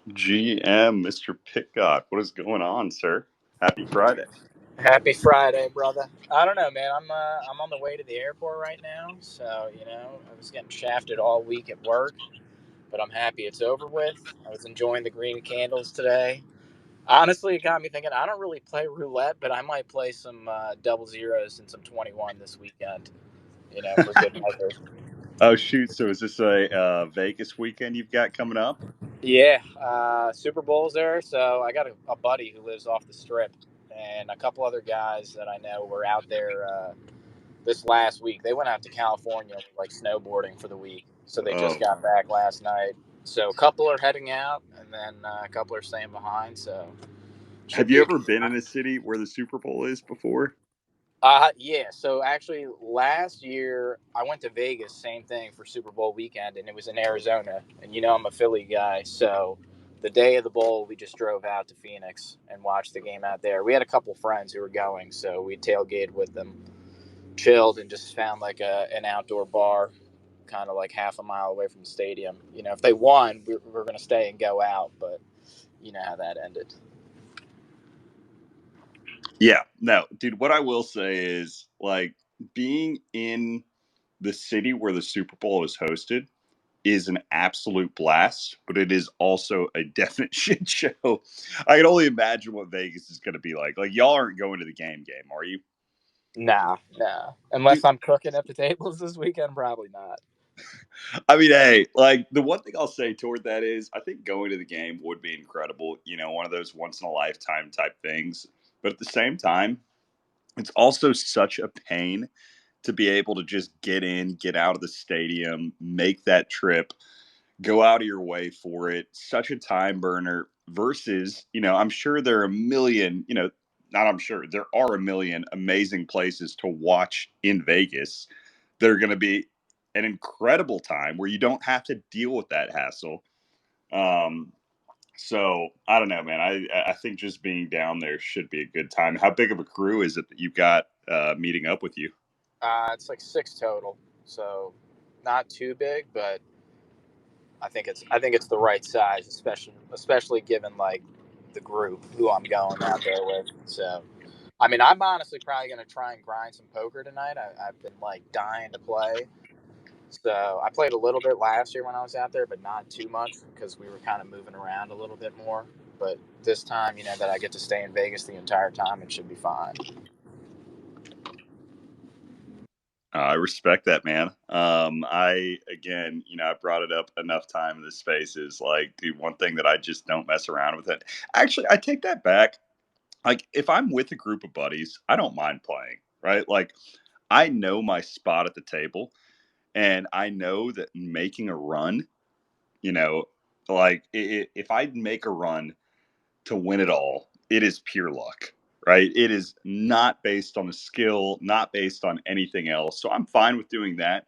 GM, Mr. Pitcock. What is going on, sir? Happy Friday. Happy Friday, brother. I don't know, man. I'm on the way to the airport right now, so I was getting shafted all week at work, but I'm happy it's over with. I was enjoying the green candles today. Honestly, it got me thinking. I don't really play roulette, but I might play some double zeros and some 21 this weekend. For good measure. Oh, shoot. So is this a Vegas weekend you've got coming up? Yeah, Super Bowl's there, so I got a buddy who lives off the strip, and a couple other guys that I know were out there. This last week. They went out to California like snowboarding for the week, so they just Oh, got back last night. So a couple are heading out, and then a couple are staying behind. So should have you be a ever good been in time. a city where the Super Bowl is before? Yeah. So actually, last year I went to Vegas, same thing for Super Bowl weekend, and it was in Arizona. And I'm a Philly guy, so the day of the bowl, we just drove out to Phoenix and watched the game out there. We had a couple friends who were going, so we tailgated with them, chilled, and just found like an outdoor bar kind of like half a mile away from the stadium. If they won, we're going to stay and go out, but you know how that ended. Yeah, no, dude, what I will say is like being in the city where the Super Bowl is hosted is an absolute blast, but it is also a definite shit show. I can only imagine what Vegas is going to be like. Like, y'all aren't going to the game, are you? Nah, nah. Unless Dude, I'm cooking at the tables this weekend, probably not. I mean, hey, like the one thing I'll say toward that is I think going to the game would be incredible, one of those once in a lifetime type things. But at the same time, it's also such a pain to be able to just get in, get out of the stadium, make that trip, go out of your way for it. Such a time burner versus, I'm sure there are a million, not I'm sure, there are a million amazing places to watch in Vegas that are going to be an incredible time where you don't have to deal with that hassle. Um, so I don't know, man. I think just being down there should be a good time. How big of a crew is it that you've got meeting up with you? It's like six total, so not too big, but I think it's the right size, especially given like the group who I'm going out there with. So I mean, I'm honestly probably going to try and grind some poker tonight. I've been like dying to play. So I played a little bit last year when I was out there, but not too much because we were kind of moving around a little bit more. But this time, that I get to stay in Vegas the entire time, it should be fine. I respect that, man. I again, I brought it up enough time in this space is like, dude, one thing that I just don't mess around with it. Actually, I take that back. Like, if I'm with a group of buddies, I don't mind playing, right? Like, I know my spot at the table, and I know that making a run, you know, like if I make a run to win it all, it is pure luck, right? It is not based on a skill, not based on anything else. So I'm fine with doing that.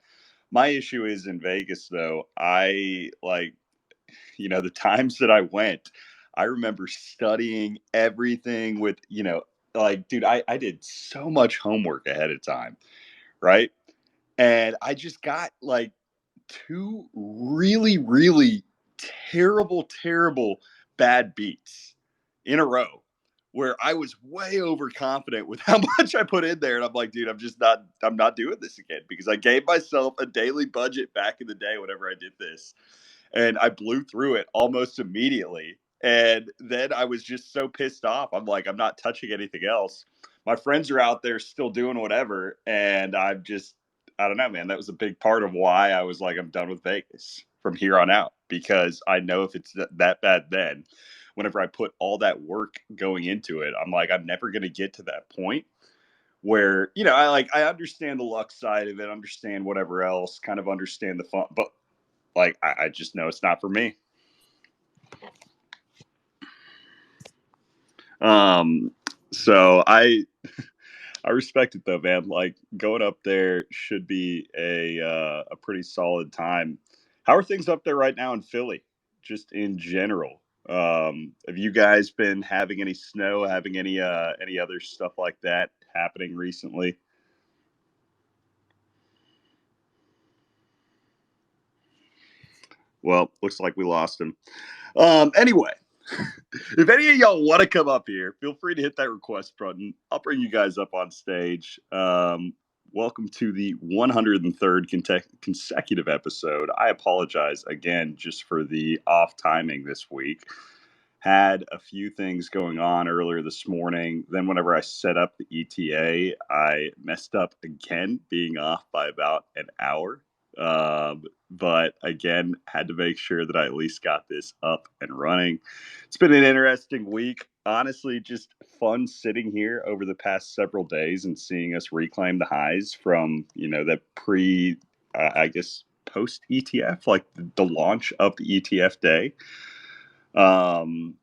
My issue is in Vegas, though. I like, the times that I went, I remember studying everything with, like, dude, I did so much homework ahead of time, right? And I just got like two really, really terrible, terrible bad beats in a row where I was way overconfident with how much I put in there. And I'm like, dude, I'm not doing this again because I gave myself a daily budget back in the day whenever I did this. And I blew through it almost immediately. And then I was just so pissed off. I'm like, I'm not touching anything else. My friends are out there still doing whatever. And I don't know, man. That was a big part of why I was like, I'm done with Vegas from here on out because I know if it's that bad then, whenever I put all that work going into it, I'm like, I'm never going to get to that point where, I understand the luck side of it, understand whatever else, kind of understand the fun, but like, I just know it's not for me. Um, so I respect it though, man. Like going up there should be a pretty solid time. How are things up there right now in Philly, just in general? Have you guys been having any snow, having any other stuff like that happening recently? Well, looks like we lost him. Anyway, if any of y'all want to come up here, feel free to hit that request button. I'll bring you guys up on stage. Welcome to the 103rd consecutive episode. I apologize again just for the off timing this week. Had a few things going on earlier this morning. Then, whenever I set up the ETA, I messed up again, being off by about an hour. But again, had to make sure that I at least got this up and running. It's been an interesting week. Honestly, just fun sitting here over the past several days and seeing us reclaim the highs from, that I guess, post ETF, like the launch of the ETF day. Um,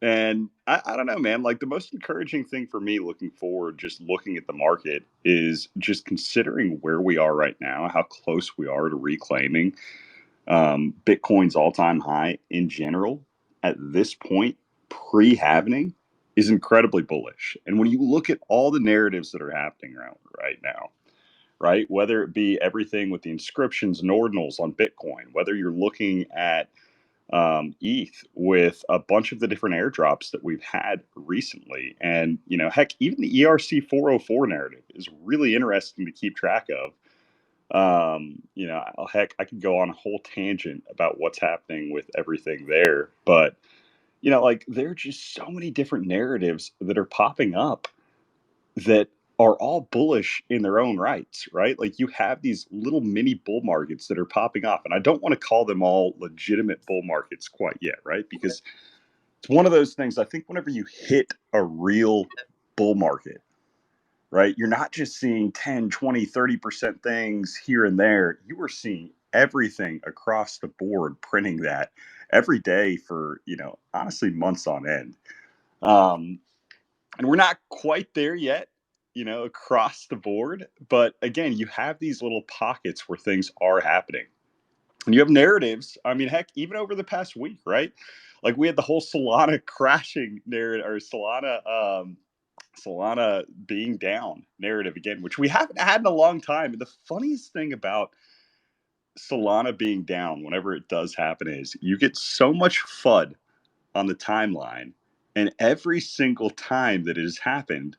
and I don't know, man. Like the most encouraging thing for me looking forward, just looking at the market, is just considering where we are right now, how close we are to reclaiming Bitcoin's all time high in general at this point, pre halvening, is incredibly bullish. And when you look at all the narratives that are happening around right now, right, whether it be everything with the inscriptions and ordinals on Bitcoin, whether you're looking at ETH with a bunch of the different airdrops that we've had recently. And, heck, even the ERC 404 narrative is really interesting to keep track of. Heck, I could go on a whole tangent about what's happening with everything there. But, like there are just so many different narratives that are popping up that are all bullish in their own rights, right? Like you have these little mini bull markets that are popping off. And I don't want to call them all legitimate bull markets quite yet, right? Because it's one of those things. I think whenever you hit a real bull market, right, you're not just seeing 10, 20, 30% things here and there. You are seeing everything across the board printing that every day for, honestly, months on end. Um, and we're not quite there yet, across the board. But again, you have these little pockets where things are happening. And you have narratives. I mean, heck, even over the past week, right? Like we had the whole Solana crashing narrative, or Solana being down narrative again, which we haven't had in a long time. And the funniest thing about Solana being down, whenever it does happen, is you get so much FUD on the timeline. And every single time that it has happened,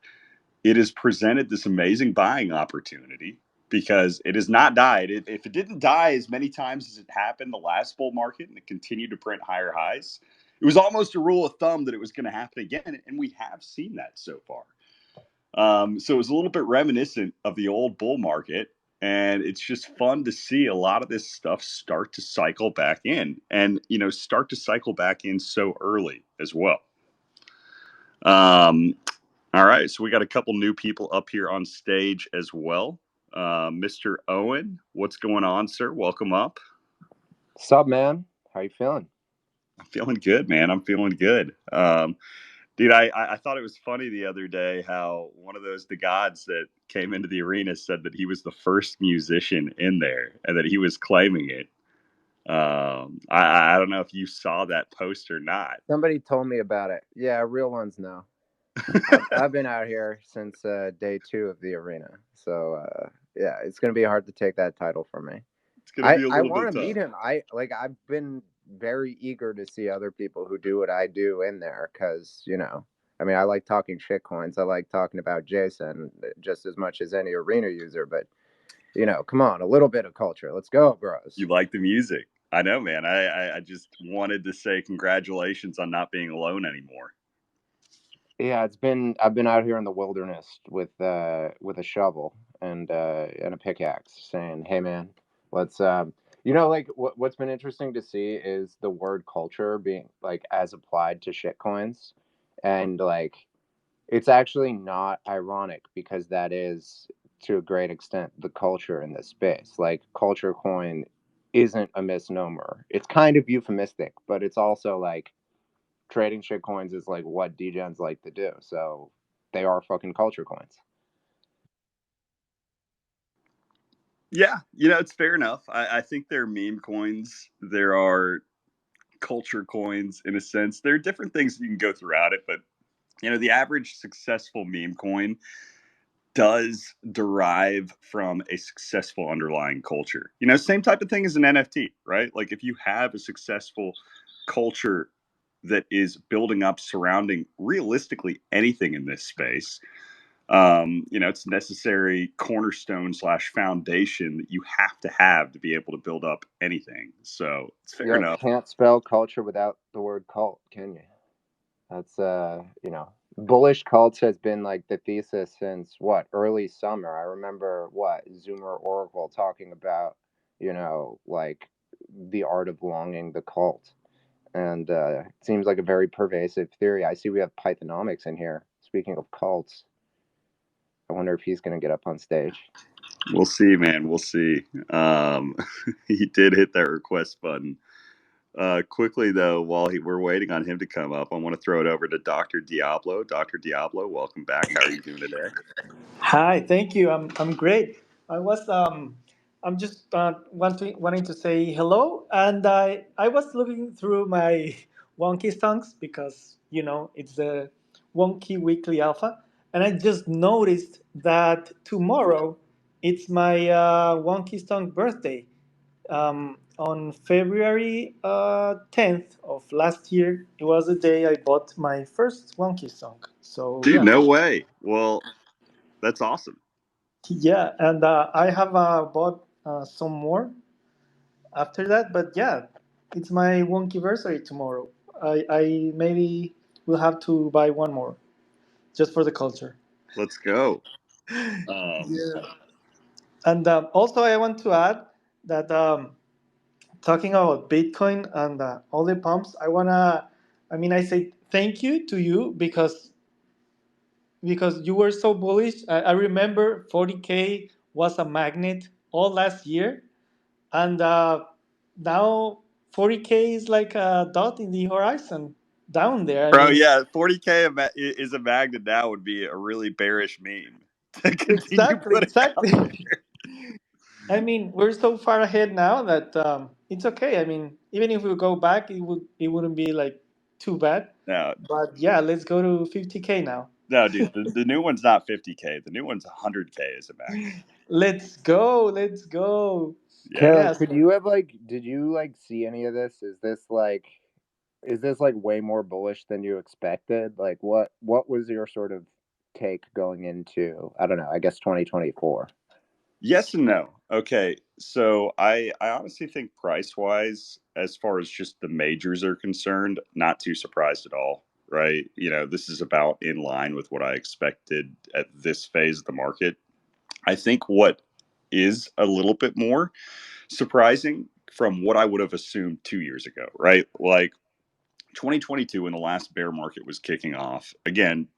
it has presented this amazing buying opportunity because it has not died. If it didn't die as many times as it happened the last bull market and it continued to print higher highs, it was almost a rule of thumb that it was going to happen again. And we have seen that so far. So it was a little bit reminiscent of the old bull market. And it's just fun to see a lot of this stuff start to cycle back in and, start to cycle back in so early as well. Um, all right, so we got a couple new people up here on stage as well. Mr. Owen, what's going on, sir? Welcome up. Sup, man? How you feeling? I'm feeling good, man. I'm feeling good. Dude, I thought it was funny the other day how one of the gods that came into the arena said that he was the first musician in there and that he was claiming it. I don't know if you saw that post or not. Somebody told me about it. Yeah, real ones know. I've been out here since day 2 of the arena, so yeah, it's gonna be hard to take that title from me. It's gonna I be a I little want bit to meet tough. him. I've been very eager to see other people who do what I do in there, because I mean, I like talking shitcoins. I like talking about Jason just as much as any arena user. But come on, a little bit of culture. Let's go, bros. You like the music. I know, man. I just wanted to say congratulations on not being alone anymore. Yeah, I've been out here in the wilderness with a shovel and a pickaxe, saying, "Hey, man, let's like what's been interesting to see is the word culture being like as applied to shitcoins, and like it's actually not ironic because that is to a great extent the culture in this space. Like culture coin isn't a misnomer. It's kind of euphemistic, but it's also like trading shit coins is like what degens like to do. So they are fucking culture coins. Yeah, it's fair enough. I think there are meme coins. There are culture coins in a sense. There are different things you can go throughout it, but the average successful meme coin does derive from a successful underlying culture. You know, same type of thing as an NFT, right? Like if you have a successful culture that is building up surrounding realistically anything in this space, you know, it's necessary cornerstone slash foundation that you have to be able to build up anything. So it's fair Yep, enough. can't spell culture without the word cult, can you? That's you know, bullish cults has been like the thesis since what, early summer. I remember what Zoomer Oracle talking about, you know, like the art of longing, the cult, and it seems like a very pervasive theory. I see we have Pythonomics in here. Speaking of cults, I wonder if he's going to get up on stage. We'll see, man. We'll see. He did hit that request button. Quickly, though, while we're waiting on him to come up, I want to throw it over to Dr. Diablo. Dr. Diablo, welcome back. How are you doing today? Hi, thank you. I'm great. I'm just wanting to say hello, and I was looking through my Wonky Stonks because it's the Wonky Weekly Alpha, and I just noticed that tomorrow it's my Wonky Stonk birthday. On February 10th of last year, it was the day I bought my first Wonky Stonk. So Dude, yeah. no way. Well, that's awesome. Yeah, and I have bought some more after that, but yeah, it's my wonkiversary tomorrow. I maybe will have to buy one more just for the culture. Let's go. Um, Yeah, and also I want to add that talking about Bitcoin and all the pumps, I say thank you to you because you were so bullish. I remember 40K was a magnet all last year, and now 40K is like a dot in the horizon down there. I Bro, mean, yeah, 40K is a magnet now would be a really bearish meme to continue exactly, putting out exactly. there. I mean, we're so far ahead now that it's okay. I mean, even if we go back, it wouldn't be like too bad. No, But yeah, let's go to 50K now. no, dude, the new one's not 50K. The new one's 100K as a magnet. Let's go, let's go. Yeah. Kara, Yeah, could so you have like, did you like see any of this? Is this like way more bullish than you expected? Like, what was your sort of take going into, I don't know, I guess 2024? Yes and no. Okay, so I honestly think price wise, as far as just the majors are concerned, not too surprised at all. Right? You know, this is about in line with what I expected at this phase of the market. I think what is a little bit more surprising from what I would have assumed 2 years ago, right? Like 2022 when the last bear market was kicking off. Again,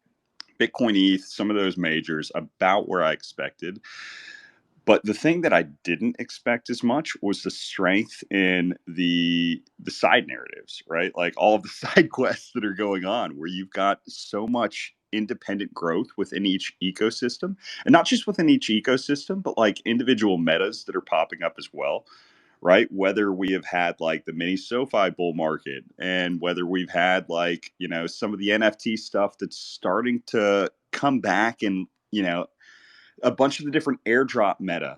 Bitcoin ETH, some of those majors about where I expected. But the thing that I didn't expect as much was the strength in the side narratives, right? Like all of the side quests that are going on, where you've got so much independent growth within each ecosystem, and not just within each ecosystem, but like individual metas that are popping up as well, right? Whether we have had like the mini SoFi bull market, and whether we've had like some of the NFT stuff that's starting to come back, and a bunch of the different airdrop meta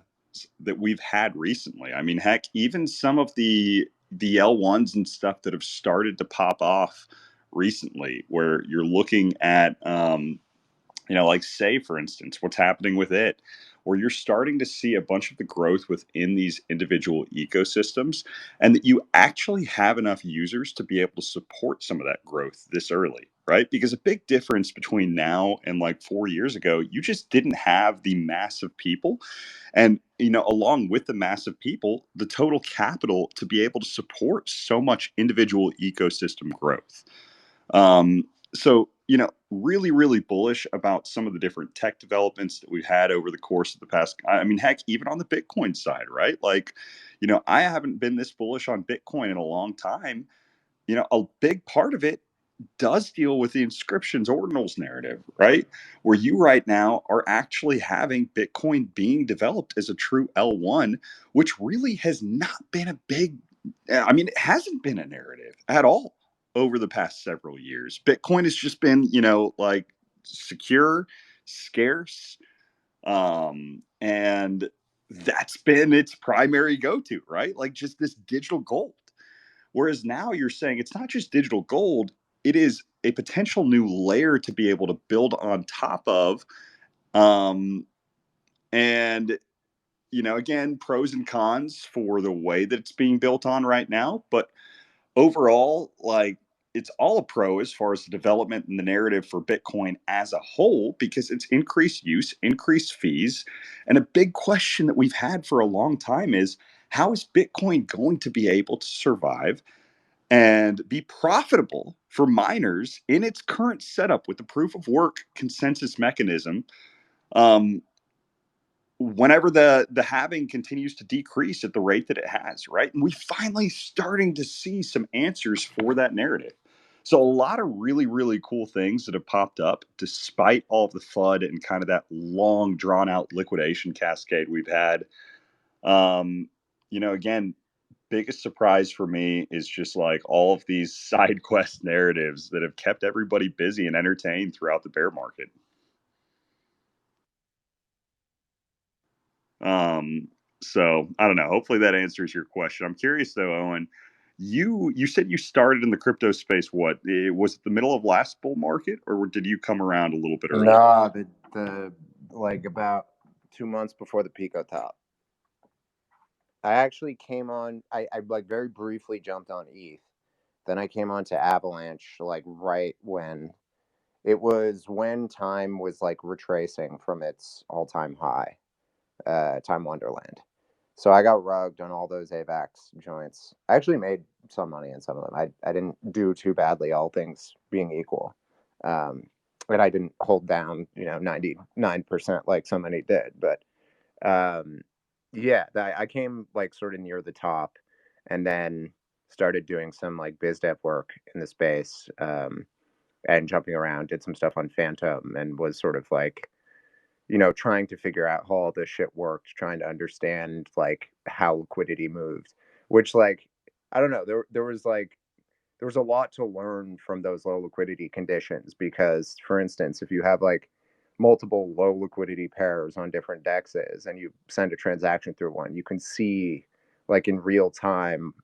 that we've had recently. I mean, heck, even some of the L1s and stuff that have started to pop off recently, where you're looking at like say for instance, what's happening with it, where you're starting to see a bunch of the growth within these individual ecosystems, and that you actually have enough users to be able to support some of that growth this early, right? Because a big difference between now and like 4 years ago, you just didn't have the massive people, and along with the massive people, the total capital to be able to support so much individual ecosystem growth. So, really, really bullish about some of the different tech developments that we've had over the course of the past. I mean, heck, even on the Bitcoin side, right? Like, I haven't been this bullish on Bitcoin in a long time. A big part of it does deal with the inscriptions ordinals narrative, right? Where you right now are actually having Bitcoin being developed as a true L1, which really has not been a big, I mean, it hasn't been a narrative at all over the past several years. Bitcoin has just been, like secure, scarce, And that's been its primary go-to, right? Like just this digital gold. Whereas now you're saying it's not just digital gold, it is a potential new layer to be able to build on top of. Um, and, again, pros and cons for the way that it's being built on right now. But overall, like, it's all a pro as far as the development and the narrative for Bitcoin as a whole, because it's increased use, increased fees. And a big question that we've had for a long time is how is Bitcoin going to be able to survive and be profitable for miners in its current setup with the proof of work consensus mechanism, um, whenever the halving continues to decrease at the rate that it has, right? And we finally starting to see some answers for that narrative. So a lot of really, really cool things that have popped up despite all of the FUD and kind of that long drawn out liquidation cascade we've had. Um, again, biggest surprise for me is just like all of these side quest narratives that have kept everybody busy and entertained throughout the bear market. Um, so I don't know. Hopefully that answers your question. I'm curious though, Owen. You said you started in the crypto space. What was it? The middle of last bull market, or did you come around a little bit earlier? Nah, the like about 2 months before the Pico top. I actually came on. I like very briefly jumped on ETH. Then I came on to Avalanche like right when it was when time was like retracing from its all-time high, Time Wonderland. So I got rugged on all those AVAX joints. I actually made some money in some of them. I didn't do too badly, all things being equal. Um, and I didn't hold down, 99% like so many did. But um, yeah, I came like sort of near the top and then started doing some like biz dev work in the space, and jumping around, did some stuff on Phantom and was sort of like, trying to figure out how all this shit worked, trying to understand like how liquidity moved, which like I don't know, there was a lot to learn from those low liquidity conditions because for instance, if you have like multiple low liquidity pairs on different dexes and you send a transaction through one, you can see like in real time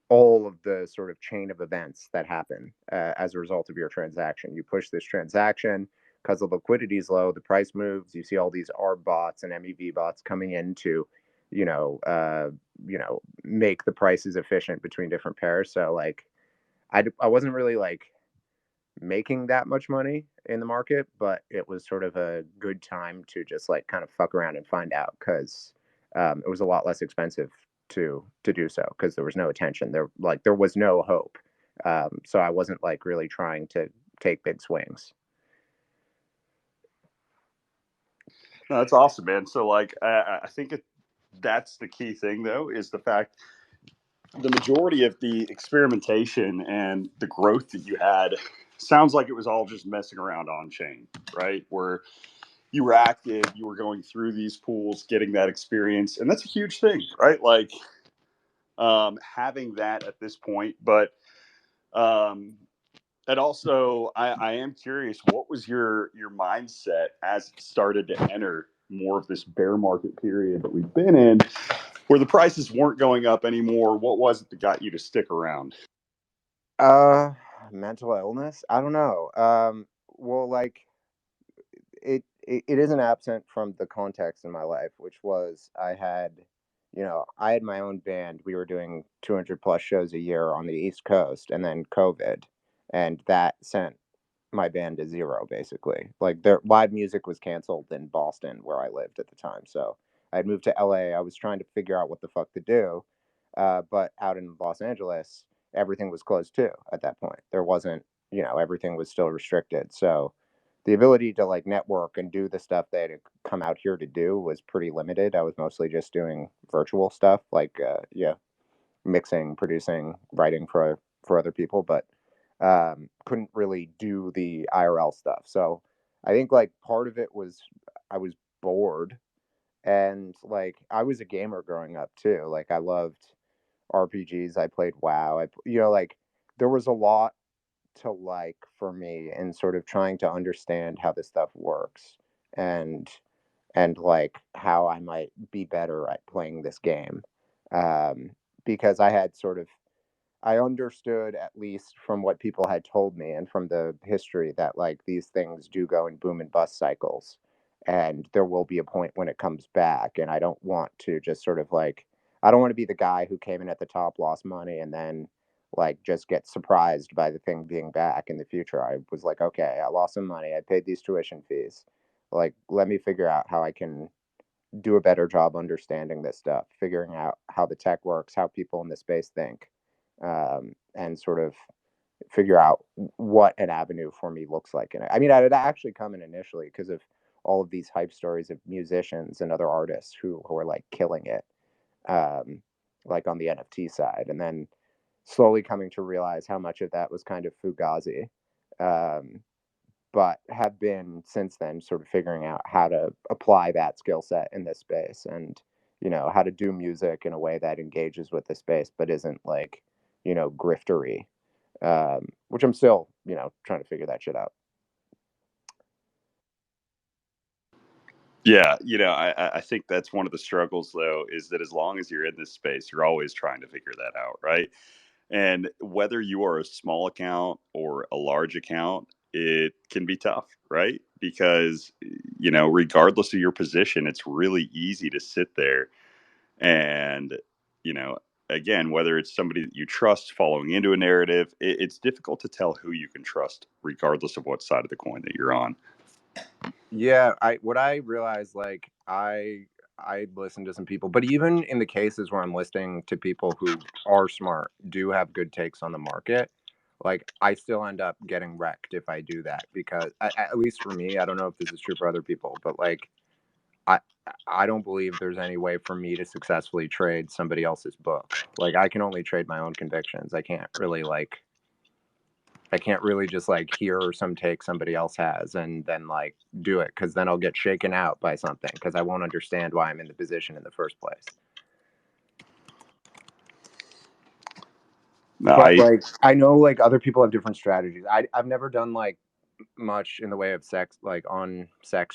all of the sort of chain of events that happen as a result of your transaction. You push this transaction because the liquidity is low, the price moves. You see all these ARB bots and MEV bots coming in to, you know, uh, make the prices efficient between different pairs. So like, I wasn't really like making that much money in the market, but it was sort of a good time to just like kind of fuck around and find out because it was a lot less expensive to do so because there was no attention there was no hope, so I wasn't like really trying to take big swings. No, that's awesome, man. So like, I think that's the key thing though, is the fact the majority of the experimentation and the growth that you had sounds like it was all just messing around on chain, right? Where you were active, you were going through these pools, getting that experience, and that's a huge thing, right? Like, having that at this point. But um, and also, I am curious, what was your mindset as it started to enter more of this bear market period that we've been in, where the prices weren't going up anymore? What was it that got you to stick around? uh Mental illness, I don't know. Well, like it isn't absent from the context in my life, which was I had my own band. We were doing 200 plus shows a year on the East Coast, and then COVID, and that sent my band to zero basically. Like their live music was canceled in Boston where I lived at the time. So I had moved to LA. I was trying to figure out what the fuck to do. But out in Los Angeles, everything was closed too at that point. There wasn't, everything was still restricted. So the ability to like network and do the stuff they had come out here to do was pretty limited. I was mostly just doing virtual stuff like yeah, mixing, producing, writing for other people, but couldn't really do the IRL stuff. So I think like part of it was I was bored, and like I was a gamer growing up too. Like I loved RPGs. I played WoW. Like there was a lot to like for me in sort of trying to understand how this stuff works, and and like how I might be better at playing this game. Um, because I understood, at least from what people had told me and from the history, that like these things do go in boom and bust cycles, and there will be a point when it comes back. And I don't want to just sort of like, I don't want to be the guy who came in at the top, lost money, and then like just get surprised by the thing being back in the future. I was like, okay, I lost some money, I paid these tuition fees. Like, let me figure out how I can do a better job understanding this stuff, figuring out how the tech works, how people in the space think, and sort of figure out what an avenue for me looks like. And I mean, I had actually come in initially because of all of these hype stories of musicians and other artists who are like killing it, um, like on the NFT side, and then slowly coming to realize how much of that was kind of fugazi. Um, but have been since then sort of figuring out how to apply that skill set in this space, and how to do music in a way that engages with the space but isn't like griftery, which I'm still trying to figure that shit out. Yeah, I think that's one of the struggles, though, is that as long as you're in this space, you're always trying to figure that out, right? And whether you are a small account or a large account, it can be tough, right? Because, regardless of your position, it's really easy to sit there and, you know, again, whether it's somebody that you trust following into a narrative, it's difficult to tell who you can trust, regardless of what side of the coin that you're on. Yeah, I realized, like, I listen to some people, but even in the cases where I'm listening to people who are smart, do have good takes on the market, like I still end up getting wrecked if I do that, because at least for me, I don't know if this is true for other people, but like I I don't believe there's any way for me to successfully trade somebody else's book. Like I can only trade my own convictions. I can't really just like hear some take somebody else has and then like do it, because then I'll get shaken out by something because I won't understand why I'm in the position in the first place. No, But like I know like other people have different strategies. I've never done like much in the way of sex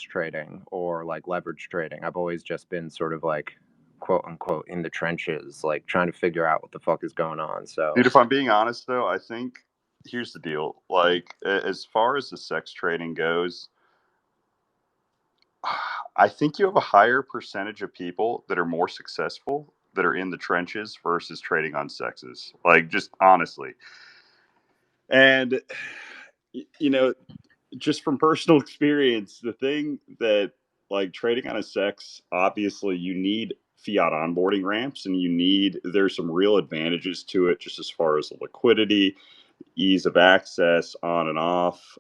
trading or like leverage trading. I've always just been sort of like quote unquote in the trenches, like trying to figure out what the fuck is going on. So dude, if I'm being honest, though, I think here's the deal. Like, as far as the sex trading goes, I think you have a higher percentage of people that are more successful that are in the trenches versus trading on sexes. Like, just honestly. And, you know, just from personal experience, the thing that, like, trading on a sex, obviously you need fiat onboarding ramps, and there's some real advantages to it, just as far as the liquidity, ease of access on and off.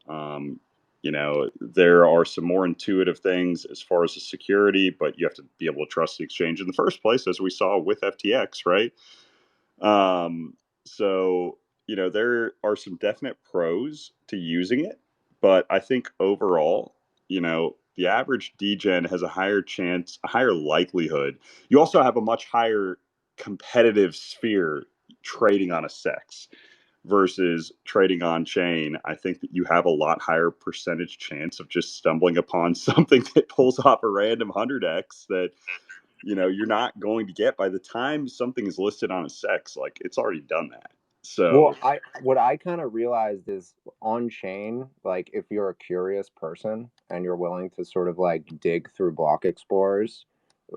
There are some more intuitive things as far as the security, but you have to be able to trust the exchange in the first place, as we saw with FTX, right? Um, so, there are some definite pros to using it, but I think overall, the average degen has a higher chance, a higher likelihood. You also have a much higher competitive sphere trading on a sex versus trading on chain. I think that you have a lot higher percentage chance of just stumbling upon something that pulls off a random 100x that you're not going to get by the time something is listed on a sex. Like, it's already done that. well, So what I kind of realized is on chain, like if you're a curious person and you're willing to sort of like dig through block explorers,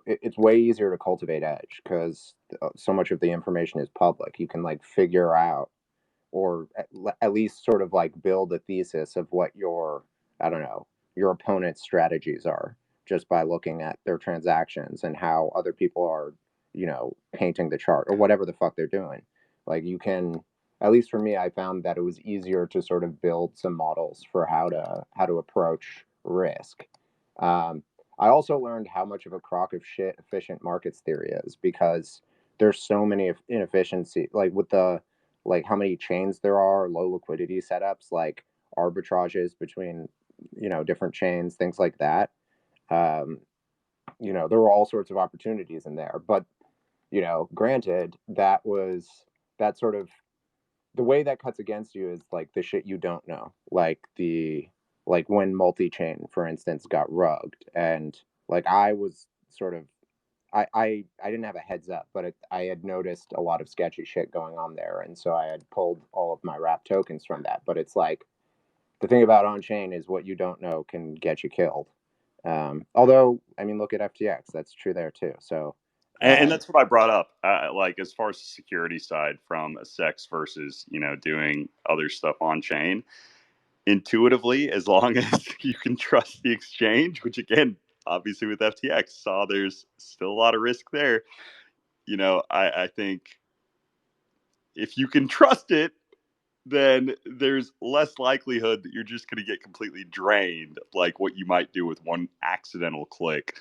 it's way easier to cultivate edge because so much of the information is public. You can like figure out, or at least sort of like build a thesis of what your, I don't know, your opponent's strategies are, just by looking at their transactions and how other people are, painting the chart or whatever the fuck they're doing. Like you can, at least for me, I found that it was easier to sort of build some models for how to approach risk. Um, I also learned how much of a crock of shit efficient markets theory is, because there's so many inefficiency, like with the, like how many chains there are, low liquidity setups, like arbitrages between, different chains, things like that. Um, there were all sorts of opportunities in there, but granted, that sort of, the way that cuts against you is like the shit you don't know, like when multi-chain, for instance, got rugged, and Like I was sort of I didn't have a heads up, but I had noticed a lot of sketchy shit going on there, and so I had pulled all of my wrap tokens from that. But it's like the thing about on chain is what you don't know can get you killed. Although, I mean, look at FTX. That's true there too. So, And that's what I brought up, like as far as the security side from a sex versus doing other stuff on chain. Intuitively, as long as you can trust the exchange, which again, obviously with FTX, saw there's still a lot of risk there. I think if you can trust it, then there's less likelihood that you're just going to get completely drained, like what you might do with one accidental click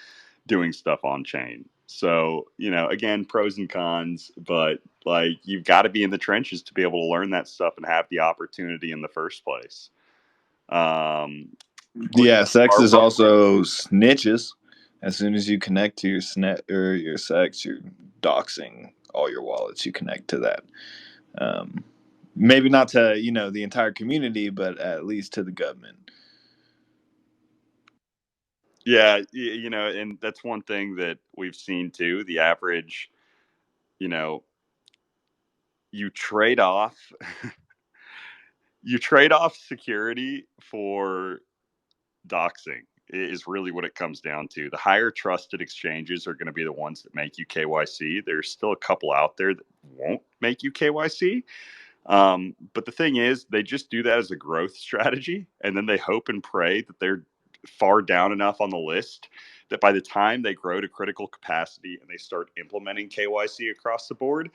doing stuff on chain. So, again, pros and cons, but like you've got to be in the trenches to be able to learn that stuff and have the opportunity in the first place. Yeah, sex Our is also snitches. As soon as you connect to your snet or your sex, you're doxing all your wallets. You connect to that. Um, Maybe not to the entire community, but at least to the government. Yeah, and that's one thing that we've seen too. The average, you know, you trade off you trade off security for doxing is really what it comes down to. The higher trusted exchanges are going to be the ones that make you KYC. There's still a couple out there that won't make you KYC. But the thing is, they just do that as a growth strategy, and then they hope and pray that they're far down enough on the list that by the time they grow to critical capacity and they start implementing KYC across the board,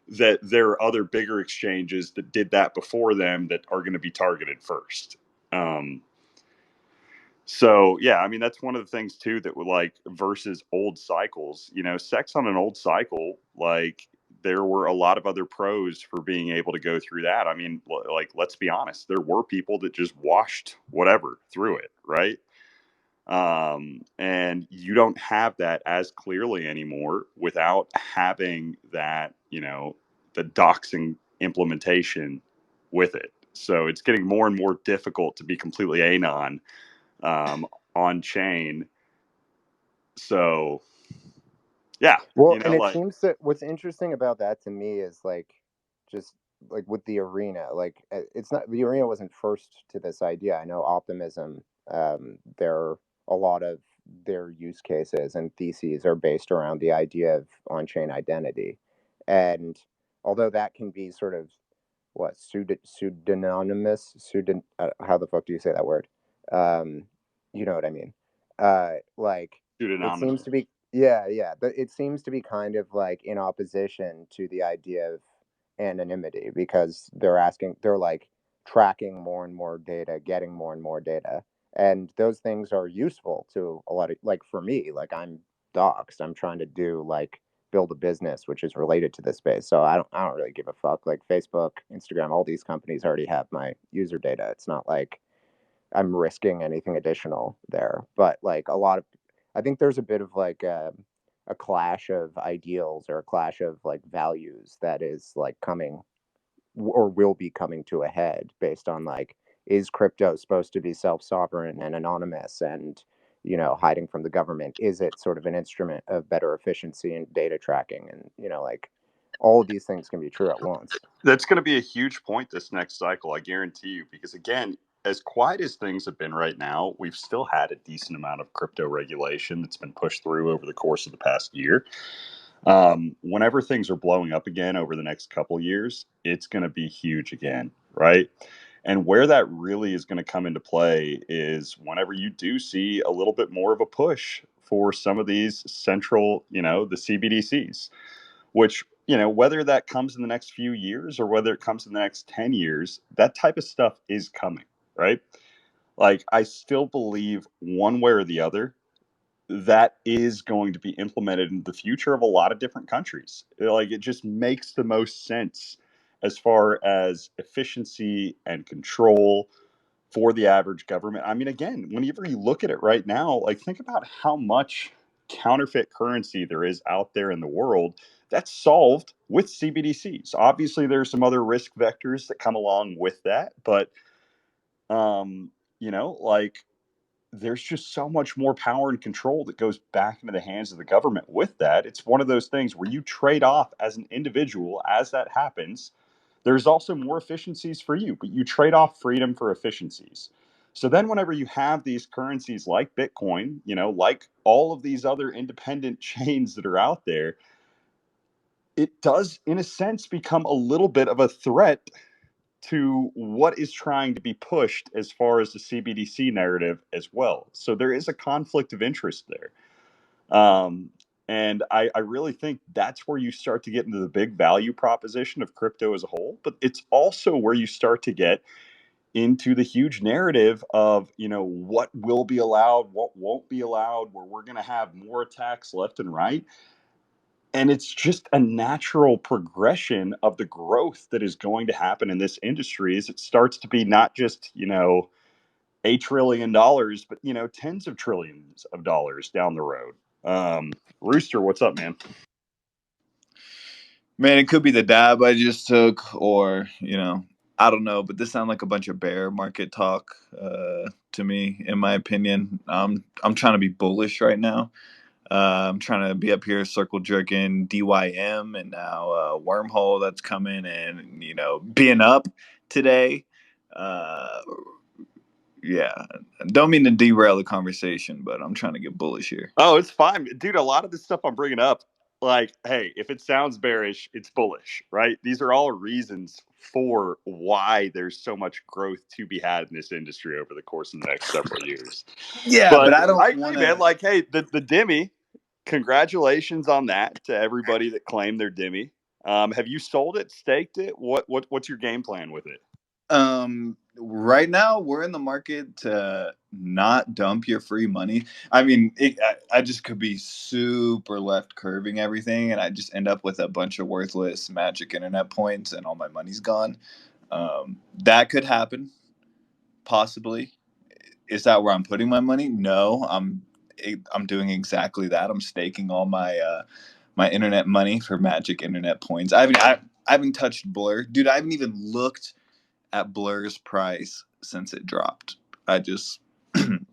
that there are other bigger exchanges that did that before them that are going to be targeted first. Um, so yeah, I mean that's one of the things too that would like versus old cycles. Sex on an old cycle, like there were a lot of other pros for being able to go through that. I mean, like let's be honest, there were people that just washed whatever through it, right? And you don't have that as clearly anymore without having that, the doxing implementation with it. So it's getting more and more difficult to be completely anon um, on chain. So yeah, well, and it like seems that what's interesting about that to me is like just like with the arena, like it's not the arena wasn't first to this idea. I know Optimism, there a lot of their use cases and theses are based around the idea of on-chain identity, and although that can be sort of what pseudonymous, how the fuck do you say that word? Um, you know what I mean? Like it pseudonymous. seems to be, yeah, but it seems to be kind of like in opposition to the idea of anonymity because they're like tracking more and more data, getting more and more data, and those things are useful to a lot of, like for me, like I'm doxed, I'm trying to do like build a business which is related to this space. So I don't really give a fuck. Like Facebook, Instagram, all these companies already have my user data. It's not like I'm risking anything additional there. But like a lot of, I think there's a bit of like a clash of ideals or a clash of like values that is like coming or will be coming to a head based on like, is crypto supposed to be self-sovereign and anonymous and hiding from the government? Is it sort of an instrument of better efficiency and data tracking? And like all of these things can be true at once. That's going to be a huge point this next cycle, I guarantee you, because again, as quiet as things have been right now, we've still had a decent amount of crypto regulation that's been pushed through over the course of the past year. Whenever things are blowing up again over the next couple years, it's going to be huge again, right? And where that really is going to come into play is whenever you do see a little bit more of a push for some of these central, the CBDCs, which, whether that comes in the next few years or whether it comes in the next 10 years, that type of stuff is coming, right? Like, I still believe one way or the other that is going to be implemented in the future of a lot of different countries. Like it just makes the most sense as far as efficiency and control for the average government. I mean, again, whenever you look at it right now, like think about how much counterfeit currency there is out there in the world that's solved with CBDCs. Obviously, there's some other risk vectors that come along with that, but like there's just so much more power and control that goes back into the hands of the government with that. It's one of those things where you trade off as an individual as that happens. There's also more efficiencies for you, but you trade off freedom for efficiencies. So then whenever you have these currencies like Bitcoin, like all of these other independent chains that are out there, it does in a sense become a little bit of a threat to what is trying to be pushed as far as the CBDC narrative as well. So there is a conflict of interest there. And I really think that's where you start to get into the big value proposition of crypto as a whole. But it's also where you start to get into the huge narrative of, what will be allowed, what won't be allowed, where we're going to have more attacks left and right. And it's just a natural progression of the growth that is going to happen in this industry as it starts to be not just, $8 trillion, but, tens of trillions of dollars down the road. Rooster, what's up, man? Man, it could be the dab I just took, or I don't know. But this sounds like a bunch of bear market talk to me, in my opinion. I'm trying to be bullish right now. I'm trying to be up here circle jerking DYM and now wormhole that's coming, and being up today. Uh, yeah, don't mean to derail the conversation, but I'm trying to get bullish here. Oh, it's fine, dude. A lot of the stuff I'm bringing up, like, hey, if it sounds bearish, it's bullish, right? These are all reasons for why there's so much growth to be had in this industry over the course of the next several years. Yeah, but But I I don't agree, want man. to. Like, hey, the Demi, congratulations on that to everybody that claimed their Demi. Have you sold it, staked it? What's your game plan with it? Right now we're in the market to not dump your free money. I mean, I just could be super left curving everything, and I just end up with a bunch of worthless magic internet points, and all my money's gone. That could happen, possibly. Is that where I'm putting my money? No, I'm doing exactly that. I'm staking all my internet money for magic internet points. I haven't touched Blur, dude. I haven't even looked at Blur's price since it dropped. I just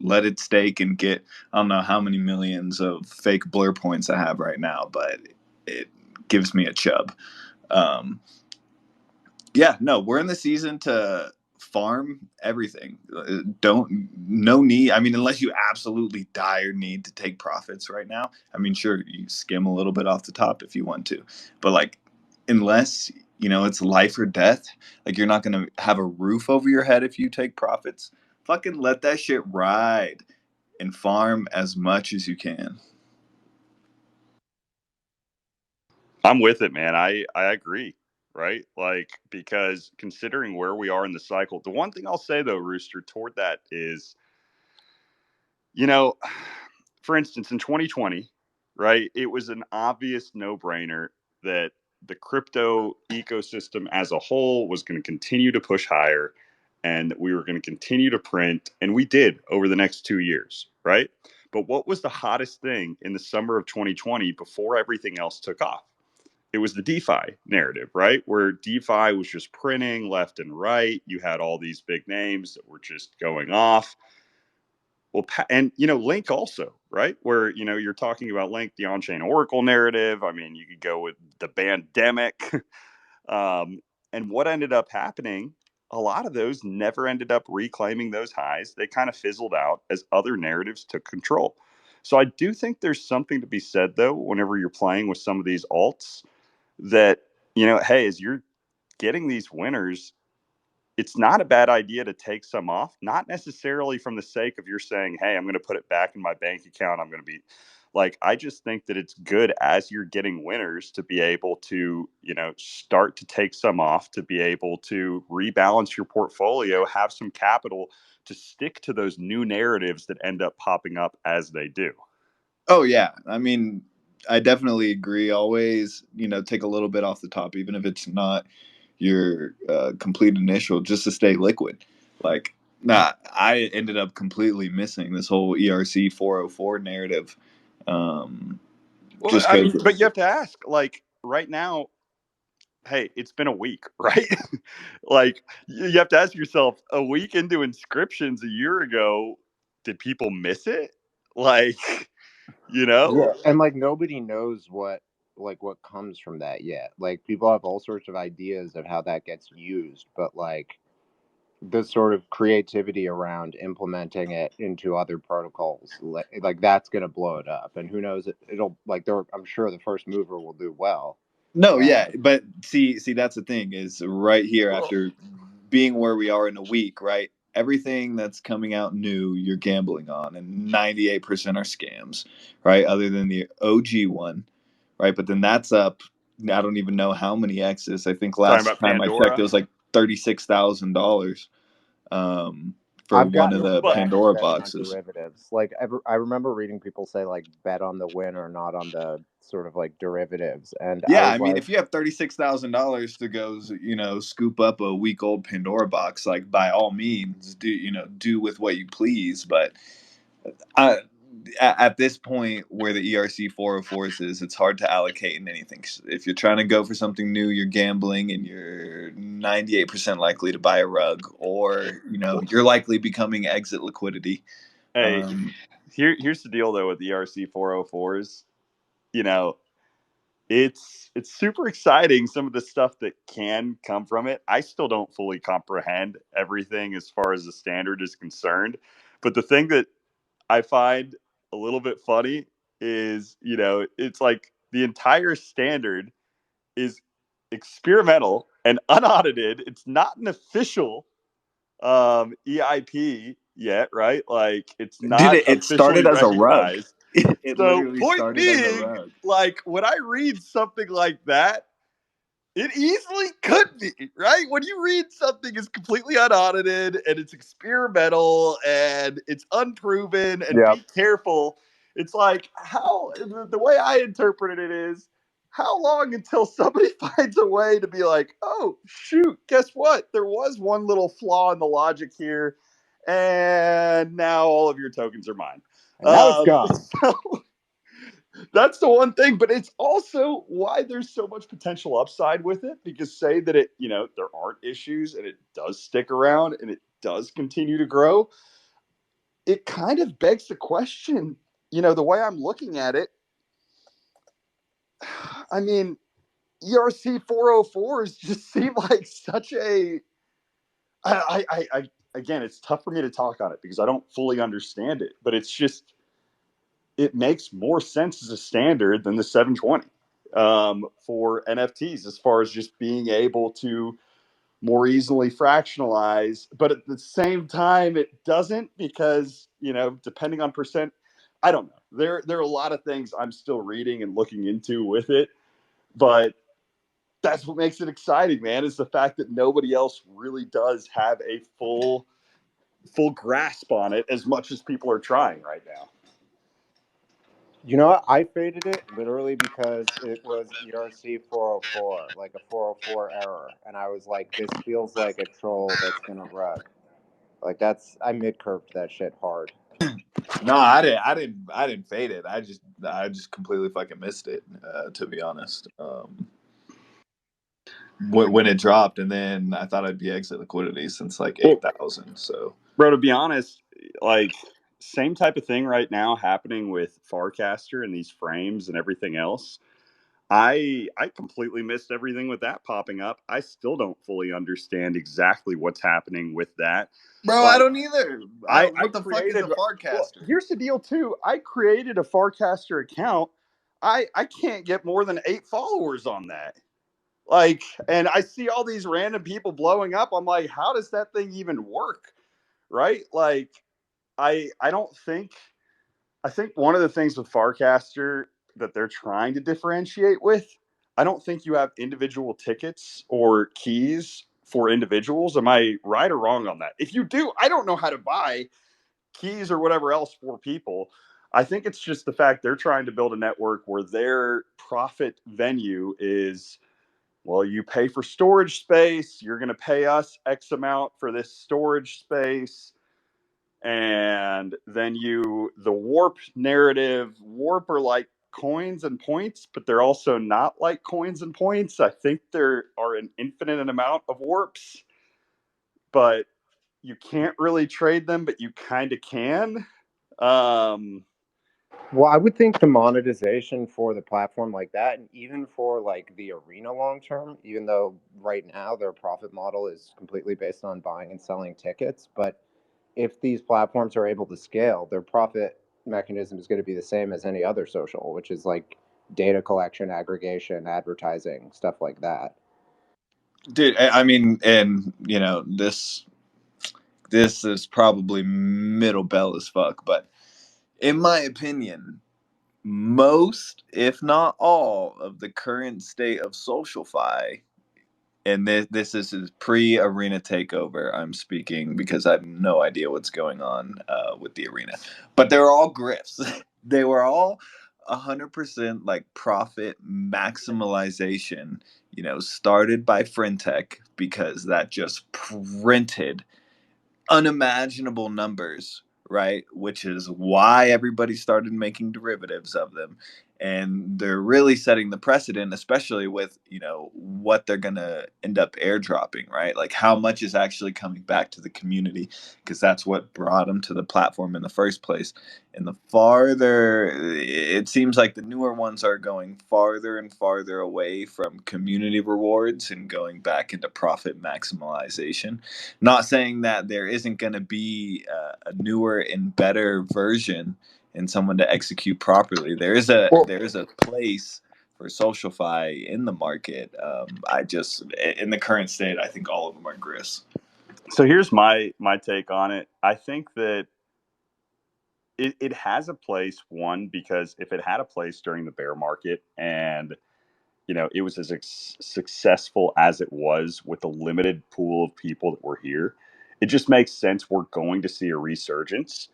let it stake and get, I don't know how many millions of fake Blur points I have right now, but it gives me a chub. Um, yeah, no, we're in the season to farm everything. Don't no need. I mean, unless you absolutely dire need to take profits right now. I mean, sure, you skim a little bit off the top if you want to, but like, unless it's life or death, like you're not gonna have a roof over your head if you take profits. Fucking let that shit ride and farm as much as you can. I'm with it, man. I agree, right? Like, because considering where we are in the cycle, the one thing I'll say though, Rooster, toward that is, you know, for instance, in 2020, right, it was an obvious no-brainer that the crypto ecosystem as a whole was going to continue to push higher and that we were going to continue to print, and we did over the next 2 years, right? But what was the hottest thing in the summer of 2020 before everything else took off? It was the DeFi narrative, right? Where DeFi was just printing left and right. You had all these big names that were just going off. Well, and Link also, right? Where you're talking about Link, the on-chain Oracle narrative. I mean, you could go with the pandemic, and what ended up happening. A lot of those never ended up reclaiming those highs. They kind of fizzled out as other narratives took control. So I do think there's something to be said, though, whenever you're playing with some of these alts, that hey, as you're getting these winners, it's not a bad idea to take some off, not necessarily from the sake of you're saying, hey, I'm going to put it back in my bank account. I'm going to be like, I just think that it's good as you're getting winners to be able to, start to take some off, to be able to rebalance your portfolio, have some capital to stick to those new narratives that end up popping up as they do. Oh yeah, I mean, I definitely agree. Always, take a little bit off the top, even if it's not your complete initial, just to stay liquid. Like, nah, I ended up completely missing this whole ERC 404 narrative. Um, Well, just I mean, because. but you have to ask, like, right now, hey, it's been a week, right? Like, you have to ask yourself, a week into inscriptions a year ago, did people miss it? Like, you know? Yeah, and like nobody knows what comes from that yet. Like people have all sorts of ideas of how that gets used, but like the sort of creativity around implementing it into other protocols, like that's going to blow it up. And who knows, it'll like there. I'm sure the first mover will do well. No, yeah, Uh, but see, that's the thing is right here after being where we are in a week, right? Everything that's coming out new, you're gambling on, and 98% are scams, right? Other than the OG one, right? But then that's up. I don't even know how many X's. I think Talking last about time I checked, it Pandora. was like $36,000 for I've one gotten of into the But bets Pandora betting on boxes. derivatives. Like I remember reading people say like bet on the winner, not on the sort of like derivatives. And I Yeah, I was mean, like, if you have $36,000 to go, scoop up a week old Pandora box, like by all means, do with what you please. But uh, at this point, where the ERC 404s is, it's hard to allocate in anything. If you're trying to go for something new, you're gambling, and you're 98% likely to buy a rug, or you're likely becoming exit liquidity. hey, Um, here's the deal though with the ERC 404s. You know, it's super exciting some of the stuff that can come from it. I still don't fully comprehend everything as far as the standard is concerned, but the thing that I find a little bit funny is, it's like the entire standard is experimental and unaudited. It's not an official EIP yet, right? Like it's Dude, not it officially started as a rug. recognized. It So, literally point started as a being, rug. like when I read something like that, it easily could be, right? When you read something is completely unaudited and it's experimental and it's unproven and yep. be careful. It's like how the way I interpreted it is how long until somebody finds a way to be like, oh shoot, guess what? There was one little flaw in the logic here, and now all of your tokens are mine. And now it's gone. So that's the one thing, but it's also why there's so much potential upside with it. Because say that there aren't issues and it does stick around and it does continue to grow, it kind of begs the question, the way I'm looking at it. I mean, ERC 404s just seem like such a. Again, it's tough for me to talk on it because I don't fully understand it, but it makes more sense as a standard than the 720 for NFTs as far as just being able to more easily fractionalize. But at the same time, it doesn't because, depending on percent, I don't know. There are a lot of things I'm still reading and looking into with it, but that's what makes it exciting, man, is the fact that nobody else really does have a full grasp on it as much as people are trying right now. You know what? I faded it literally because it was ERC 404, like a 404 error, and I was like, this feels like a troll that's gonna rug. Like I mid curved that shit hard. No, I didn't fade it. I just completely fucking missed it. To be honest, when it dropped, and then I thought I'd be exit liquidity since like Well, 8,000. So, bro, to be honest, like same type of thing right now happening with Farcaster and these frames and everything else. I completely missed everything with that popping up. I still don't fully understand exactly what's happening with that. bro, I Like don't either. I What the fuck is created a well, farcaster? here's the deal too. I created a Farcaster account. I can't get more than 8 followers on that. Like, and I see all these random people blowing up. I'm like, how does that thing even work? Right? Like, I don't think I think one of the things with Farcaster that they're trying to differentiate with, I don't think you have individual tickets or keys for individuals. Am I right or wrong on that? If you do, I don't know how to buy keys or whatever else for people. I think it's just the fact they're trying to build a network where their profit venue is, well, you pay for storage space, you're going to pay us X amount for this storage space, and then the warp are like coins and points, but they're also not like coins and points. I think there are an infinite amount of warps, but you can't really trade them, but you kind of can. Um, Well, I would think the monetization for the platform like that, and even for like the arena long term, even though right now their profit model is completely based on buying and selling tickets, but if these platforms are able to scale, their profit mechanism is going to be the same as any other social, which is like data collection, aggregation, advertising, stuff like that. Dude, I mean, and you know, this is probably middle bell as fuck, but in my opinion, most, if not all, of the current state of SocialFi, and this is pre-arena takeover. I'm speaking because I have no idea what's going on with the arena, but they're all grifts. They were all 100% like profit maximalization. You know, started by FinTech because that just printed unimaginable numbers, right? Which is why everybody started making derivatives of them. And they're really setting the precedent, especially with, you know, what they're going to end up airdropping, right? Like how much is actually coming back to the community, because that's what brought them to the platform in the first place. And the farther, it seems like the newer ones are going farther and farther away from community rewards and going back into profit maximalization. Not saying that there isn't going to be a newer and better version and someone to execute properly. Well, There is a place for SocialFi in the market. I just in the current state, I think all of them are grist. so here's my take on it. I think that it has a place. One, because if it had a place during the bear market, and it was as successful as it was with the limited pool of people that were here, it just makes sense we're going to see a resurgence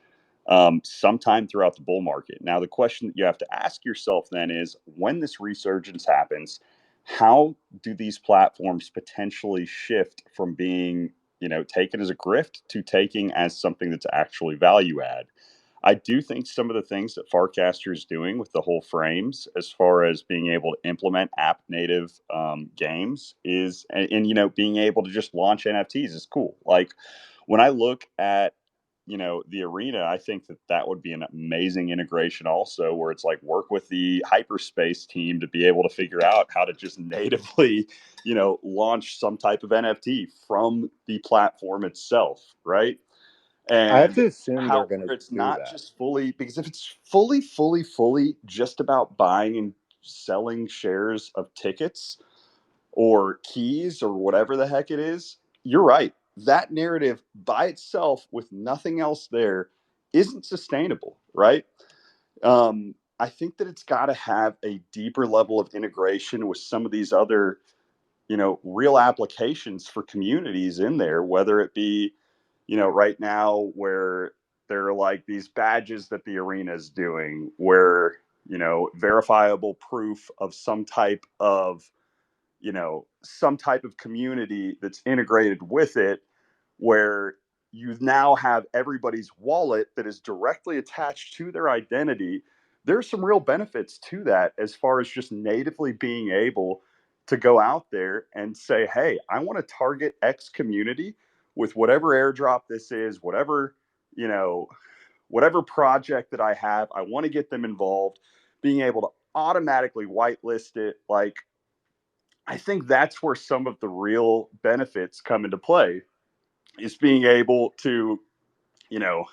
sometime throughout the bull market. Now, the question that you have to ask yourself then is, when this resurgence happens, how do these platforms potentially shift from being, taken as a grift to taking as something that's actually value add? I do think some of the things that Farcaster is doing with the whole frames, as far as being able to implement app native games, is, and being able to just launch NFTs is cool. Like, when I look at the arena, I think that would be an amazing integration also, where it's like, work with the hyperspace team to be able to figure out how to just natively launch some type of NFT from the platform itself, right? I have And to assume they're how going to it's do not that. just fully, because if it's fully just about buying and selling shares of tickets or keys or whatever the heck it is, you're right. That narrative by itself, with nothing else there, isn't sustainable, right? I think that it's got to have a deeper level of integration with some of these other, real applications for communities in there, whether it be, right now, where there are like these badges that the arena is doing, where, verifiable proof of some type of community that's integrated with it, where you now have everybody's wallet that is directly attached to their identity. There's some real benefits to that, as far as just natively being able to go out there and say, hey, I want to target X community with whatever airdrop this is, you know, whatever project that I have, I want to get them involved, being able to automatically whitelist it. Like, I think that's where some of the real benefits come into play, is being able to, you know,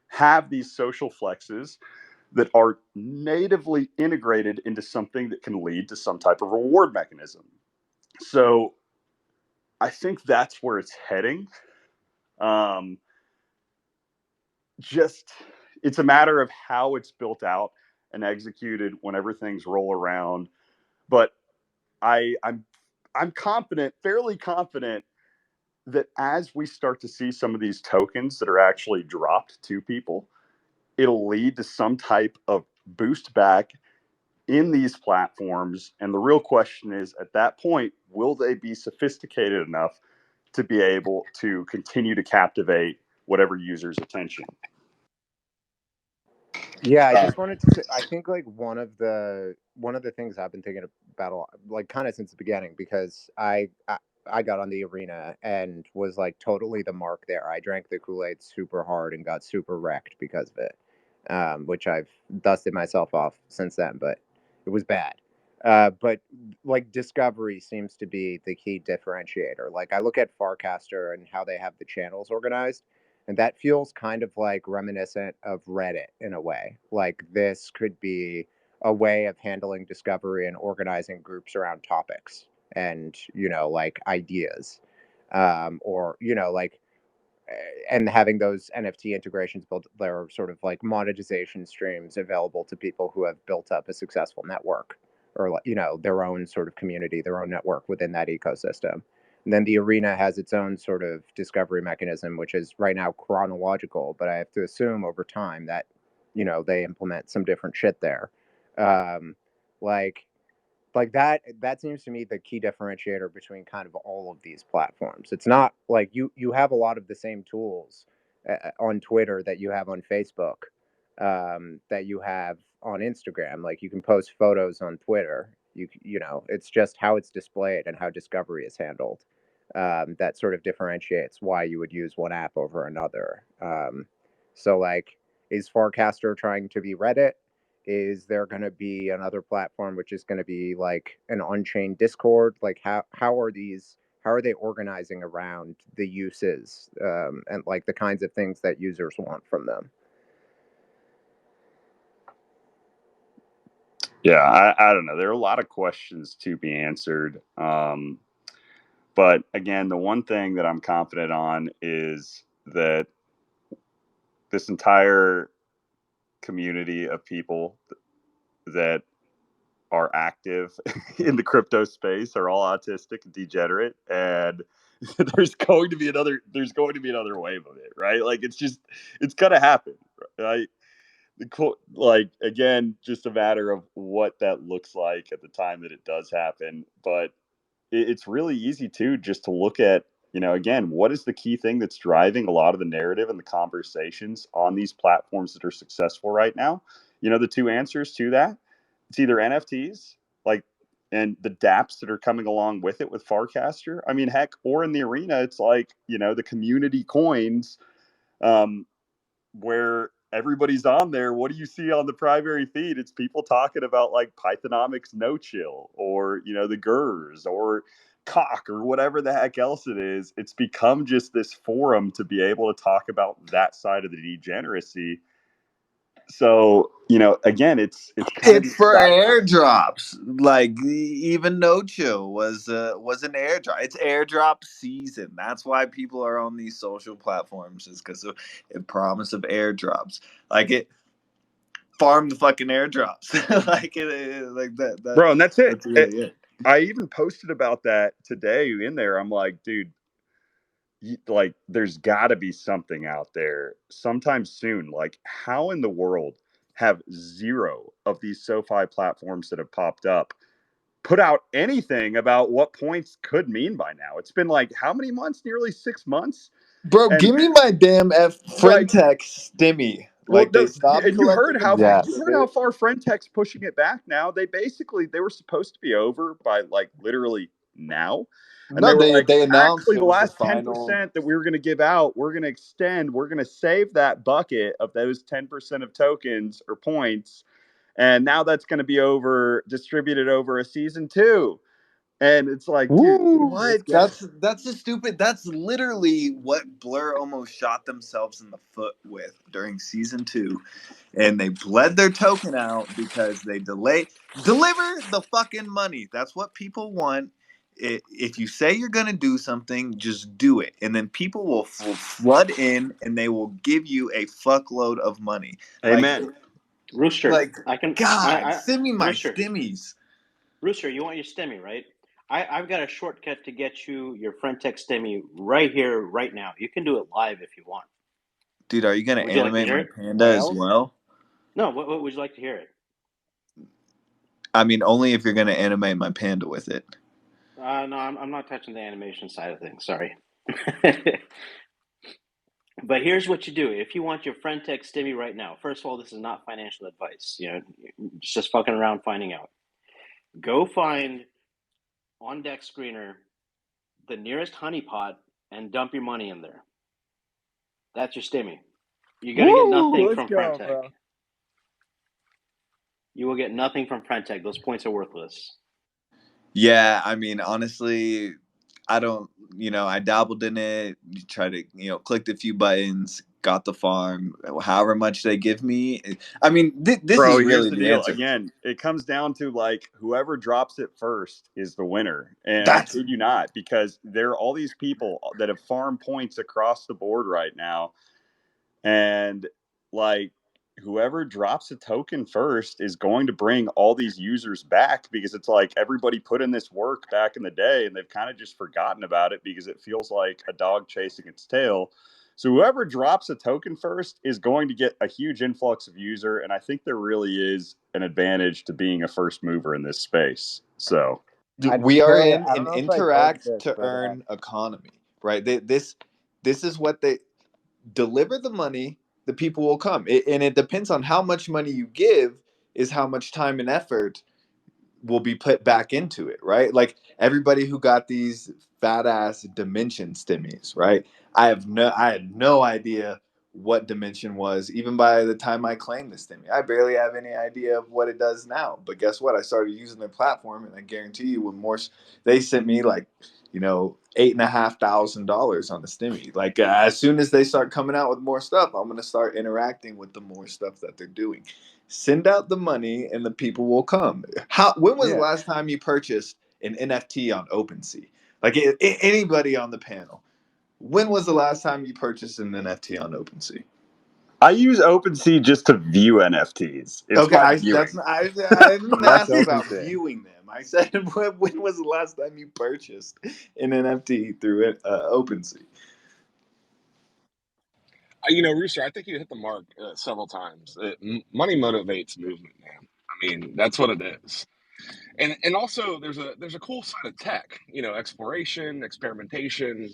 have these social flexes that are natively integrated into something that can lead to some type of reward mechanism. So I think that's where it's heading. Um, just it's a matter of how it's built out and executed whenever things roll around. But I'm confident, fairly confident, that as we start to see some of these tokens that are actually dropped to people, it'll lead to some type of boost back in these platforms. And the real question is, at that point, will they be sophisticated enough to be able to continue to captivate whatever user's attention? Yeah, I Uh, just wanted to say, I think like one of the things I've been thinking about a lot, like kind of since the beginning, because I got on the arena and was like totally the mark there. I drank the Kool-Aid super hard and got super wrecked because of it. which I've dusted myself off since then, but it was bad. But like discovery seems to be the key differentiator. Like I look at Farcaster and how they have the channels organized, and that feels kind of like reminiscent of Reddit in a way. Like this could be a way of handling discovery and organizing groups around topics and like ideas, or like and having those NFT integrations built, their sort of like monetization streams available to people who have built up a successful network or their own sort of community, their own network within that ecosystem. And then the arena has its own sort of discovery mechanism, which is right now chronological, but I have to assume over time that they implement some different shit there. Um, like that seems to me the key differentiator between kind of all of these platforms. It's not like you have a lot of the same tools on Twitter that you have on Facebook, that you have on Instagram. Like you can post photos on Twitter. It's just how it's displayed and how discovery is handled, that sort of differentiates why you would use one app over another. So like, is Forecaster trying to be Reddit? Is there going to be another platform which is going to be like an on-chain Discord? Like how are they organizing around the uses, and like the kinds of things that users want from them? Yeah, I don't know. There are a lot of questions to be answered. But again, the one thing that I'm confident on is that this entire community of people that are active in the crypto space are all autistic and degenerate, and there's going to be another wave of it, right? Like it's gonna happen, right? Like again, just a matter of what that looks like at the time that it does happen. But it's really easy too, just to look at, again, what is the key thing that's driving a lot of the narrative and the conversations on these platforms that are successful right now. The two answers to that, it's either NFTs, like, and the dApps that are coming along with it with Farcaster. I mean, heck, or in the arena, it's like, the community coins, um, where everybody's on there. What do you see on the primary feed? It's people talking about like Pythonomics no chill, or the GERS, or cock, or whatever the heck else it is. It's become just this forum to be able to talk about that side of the degeneracy. So again, it's kind of It's these for side. airdrops. Like even No Chill was an airdrop. It's airdrop season. That's why people are on these social platforms, is because of a promise of airdrops. Like it farm the fucking airdrops. Like that. Bro, and that's it. That's really it. I even posted about that today in there. I'm like, dude, like there's got to be something out there sometime soon. Like, how in the world have zero of these SoFi platforms that have popped up put out anything about what points could mean by now? It's been like how many months? Nearly 6 months. Bro, And give me my damn like, Friendtech stimmy. well, Like they no, stopped and you collecting heard the how points Yes. with it. far Friendtech's pushing it back now. They were supposed to be over by like literally now. And they No, were they like, they announced actually, it the was the last final. 10% that we were going to give out, we're going to extend, we're going to save that bucket of those 10% of tokens or points. And now that's going to be distributed over a season 2. And it's like, dude, Woo! what? That's the stupid. That's literally what Blur almost shot themselves in the foot with during season 2, and they bled their token out because they deliver the fucking money. That's what people want. If you say you're gonna do something, just do it, and then people will flood in, and they will give you a fuckload of money. Amen. Rooster, Like I can. God, send me my Rooster, stimmies. Rooster, you want your stimmy, right? I've got a shortcut to get you your Frentech stimmy right here, right now. You can do it live if you want. Dude, are you gonna Would you like to animate hear my it? panda as well? No. What would you like to hear it? I mean, only if you're gonna animate my panda with it. No, I'm not touching the animation side of things. Sorry. But here's what you do. If you want your Frentech stimmy right now, first of all, this is not financial advice. It's just fucking around finding out. Go find on deck screener the nearest honeypot and dump your money in there. That's your stimmy. You're gonna get Woo! nothing Let's from go, Frentech. bro. You will get nothing from friend tech. Those points are worthless. Yeah, I mean, honestly, I don't, I dabbled in it, tried to, clicked a few buttons, got the farm, however much they give me. I mean, this Bro, is here's really the the deal. answer. Again, it comes down to like whoever drops it first is the winner. And I That's kid you not, because there are all these people that have farmed points across the board right now. And like whoever drops a token first is going to bring all these users back, because it's like everybody put in this work back in the day and they've kind of just forgotten about it because it feels like a dog chasing its tail. So whoever drops a token first is going to get a huge influx of user, and I think there really is an advantage to being a first mover in this space. So we are Curate, in I don't an know if I told you interact this, to but earn economy, right? This is what they deliver the money, the people will come. And it depends on how much money you give, is how much time and effort will be put back into it, right? Like everybody who got these fat ass dimension stimmies, right? I had no idea what dimension was even by the time I claimed the stimmy. I barely have any idea of what it does now. But guess what? I started using their platform, and I guarantee you, when more they sent me like, $8,500 on the stimmy. Like as soon as they start coming out with more stuff, I'm gonna start interacting with the more stuff that they're doing. Send out the money and the people will come. When was the yeah, last time you purchased an NFT on OpenSea? Like anybody on the panel, when was the last time you purchased an NFT on OpenSea? I use OpenSea just to view NFTs. It's Okay, my that's viewing. I didn't that's ask open about sea. viewing them. I said when was the last time you purchased an NFT through OpenSea? Rooster, I think you hit the mark several times. Money motivates movement, man. I mean, that's what it is. And also there's a cool side of tech, exploration, experimentation,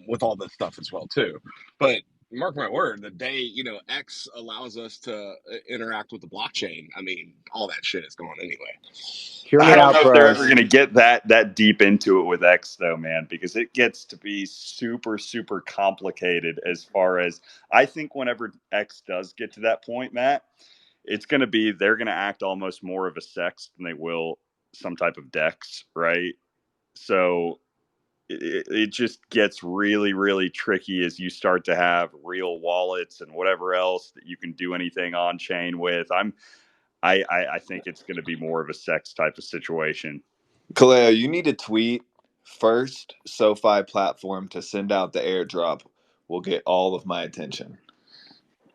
with all this stuff as well too. But mark my word, the day X allows us to interact with the blockchain, I mean, all that shit is going anyway. Hear I me don't out, know if they're ever bros. going to get that deep into it with X though, man, because it gets to be super super complicated. As far as I think, whenever X does get to that point, Matt, it's going to be they're going to act almost more of a sex than they will some type of Dex, right? So it just gets really really tricky as you start to have real wallets and whatever else that you can do anything on chain with. I think it's going to be more of a sex type of situation. Kaleo, you need to tweet first SoFi platform to send out the airdrop will get all of my attention.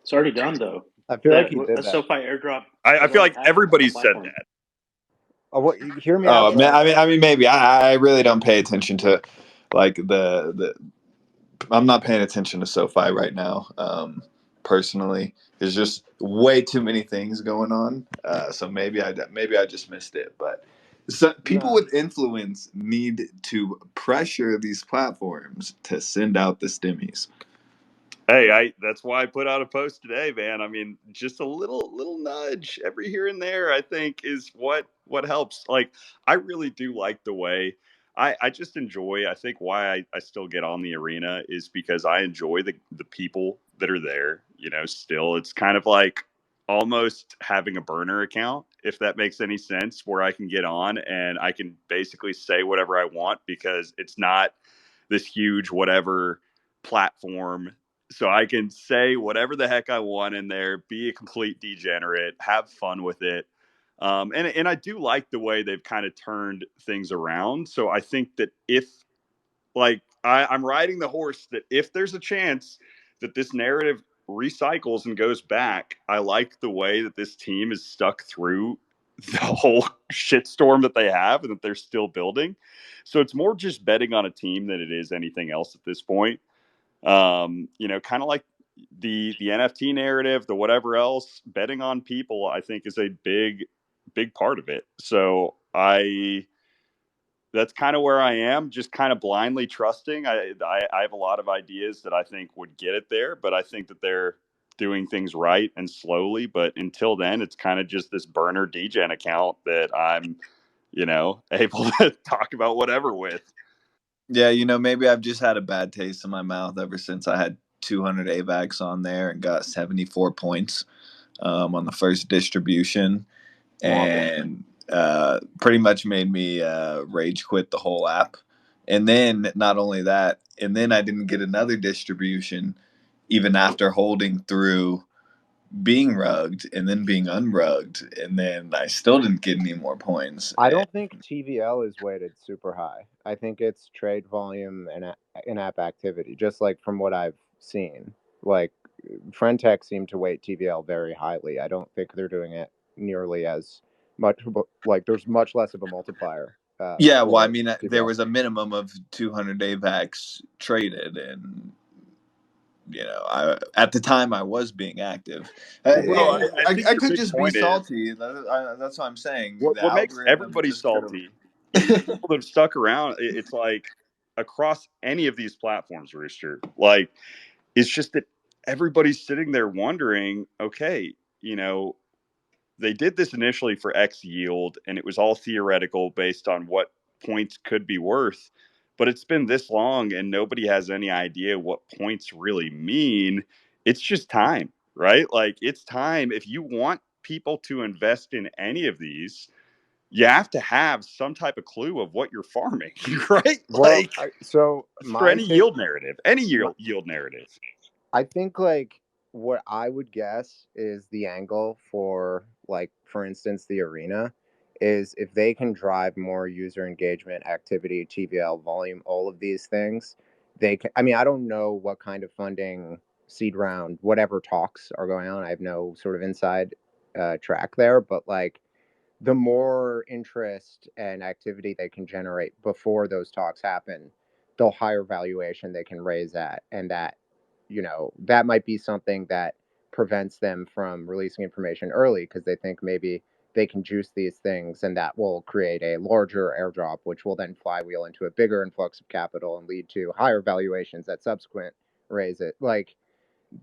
It's already done though. I feel like That he did a that. SoFi airdrop I has feel already like happened on the everybody's said platform. that. Oh, what? Hear me Oh, out, bros. I mean, maybe I really don't pay attention to like the. I'm not paying attention to SoFi right now. Personally, there's just way too many things going on. So maybe I just missed it. But people No. with influence need to pressure these platforms to send out the stimmies. Hey, I that's why I put out a post today, man. I mean, just a little nudge every here and there, I think, is what helps. Like, I really do like the way I just enjoy. I think why I still get on the arena is because I enjoy the people that are there. Still, it's kind of like almost having a burner account, if that makes any sense, where I can get on and I can basically say whatever I want because it's not this huge whatever platform, so I can say whatever the heck I want in there, be a complete degenerate, have fun with it. And I do like the way they've kind of turned things around. So I think that if I'm riding the horse that if there's a chance that this narrative recycles and goes back, I like the way that this team is stuck through the whole shitstorm that they have and that they're still building. So it's more just betting on a team than it is anything else at this point. Kind of like the NFT narrative, the whatever else, betting on people, I think is a big part of it. So that's kind of where I am, just kind of blindly trusting. I have a lot of ideas that I think would get it there, but I think that they're doing things right and slowly. But until then, it's kind of just this burner degen account that I'm, able to talk about whatever with. Yeah, maybe I've just had a bad taste in my mouth ever since I had 200 AVAX on there and got 74 points on the first distribution. and pretty much made me rage quit the whole app. And then not only that, and then I didn't get another distribution even after holding through being rugged and then being unrugged, and then I still didn't get any more points. I don't think TVL is weighted super high. I think it's trade volume and in-app activity, just like from what I've seen. Like Friendtech seem to weight TVL very highly. I don't think they're doing it nearly as much. Like there's much less of a multiplier. Yeah, well, I For mean, there TVL. was a minimum of 200 AVAX traded, and at the time I was being active. Well, I think I your could big just be point is salty. That's what I'm saying. The what makes algorithm everybody just could salty. have. People that have stuck around, it's like across any of these platforms, Rooster. Like, it's just that everybody's sitting there wondering, okay, they did this initially for X yield, and it was all theoretical based on what points could be worth. But it's been this long, and nobody has any idea what points really mean. It's just time, right? Like, it's time. If you want people to invest in any of these, you have to have some type of clue of what you're farming, right? Well, Like, so for my any take, yield narrative, any yield narrative. I think like what I would guess is the angle for like for instance the arena is if they can drive more user engagement, activity, TVL, volume, all of these things, they can. I mean, I don't know what kind of funding seed round, whatever talks are going on. I have no sort of inside track there, but like the more interest and activity they can generate before those talks happen, the higher valuation they can raise at. And that, that might be something that prevents them from releasing information early because they think maybe they can juice these things and that will create a larger airdrop, which will then flywheel into a bigger influx of capital and lead to higher valuations that subsequent raise it. Like,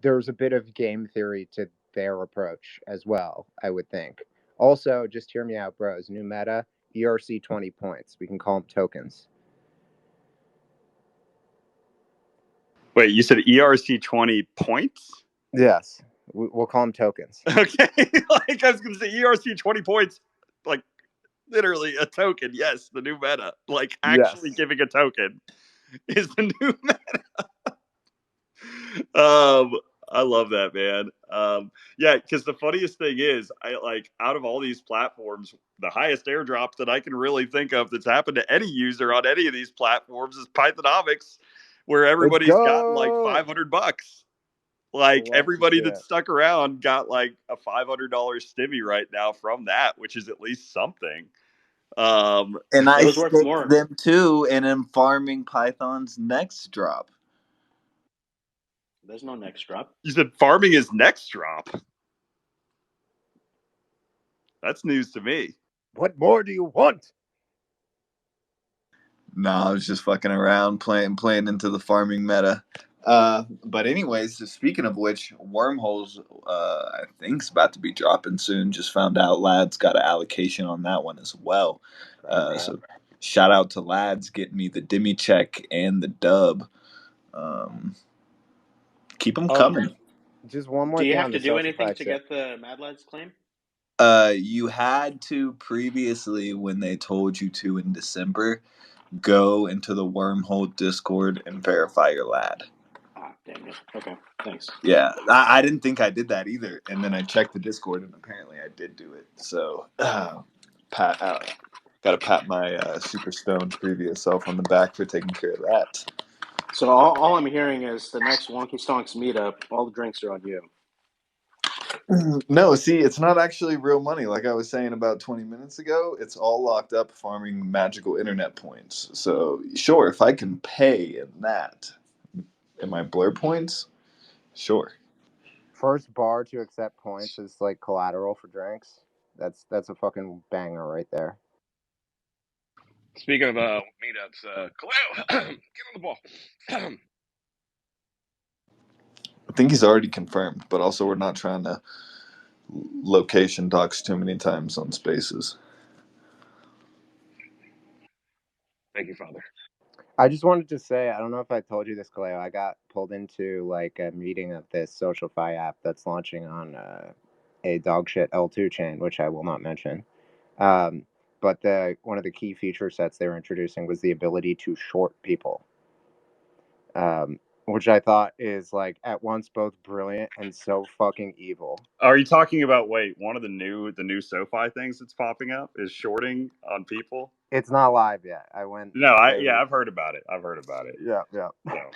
there's a bit of game theory to their approach as well, I would think. Also, just hear me out, bros. New meta, ERC 20 points. We can call them tokens. Wait, you said ERC 20 points? Yes, we'll call them tokens. Okay. Like, I was going to say ERC 20 points, like literally a token. Yes, the new meta. Like, actually Yes. giving a token is the new meta. um, I love that, man. Yeah, because the funniest thing is, I like out of all these platforms, the highest airdrop that I can really think of that's happened to any user on any of these platforms is Pythonomics, where Let's everybody's gotten like go. $500. Like, Love to everybody see that it. stuck around got like a $500 stimmy right now from that, which is at least something. And It I was worth staked more. them too, and am farming Python's next drop. There's no next drop. You said farming is next drop. That's news to me. What more do you want? No, I was just fucking around, playing into the farming meta. But anyways, so speaking of which, wormholes, I think's about to be dropping soon. Just found out Lads got an allocation on that one as well. So shout out to Lads getting me the Demi check and the dub. Keep them coming. Just one more Do you thing have on to the do social anything fi to chip. get the Mad Lads claim? You had to previously when they told you to in December. Go into the wormhole Discord and verify your lad. Ah, damn it. Okay, thanks. Yeah, I didn't think I did that either, and then I checked the Discord, and apparently I did do it. So, pat, got to pat my super stoned previous self on the back for taking care of that. So all I'm hearing is the next Wonky Stonks meetup, all the drinks are on you. No, see, it's not actually real money. Like I was saying about 20 minutes ago, it's all locked up farming magical internet points. So, sure, if I can pay in that, in my blur points, sure. First bar to accept points is like collateral for drinks. That's a fucking banger right there. Speaking of meetups, Kaleo, get on the ball. I think he's already confirmed, but also we're not trying to location docs too many times on spaces. Thank you, Father. I just wanted to say, I don't know if I told you this, Kaleo. I got pulled into like a meeting of this social fi app that's launching on a dogshit L2 chain, which I will not mention. But one of the key feature sets they were introducing was the ability to short people, which I thought is like at once both brilliant and so fucking evil. Are you talking about one of the new SoFi things that's popping up is shorting on people? It's not live yet. I went. No, I've heard about it. I've heard about it. Yeah, yeah. So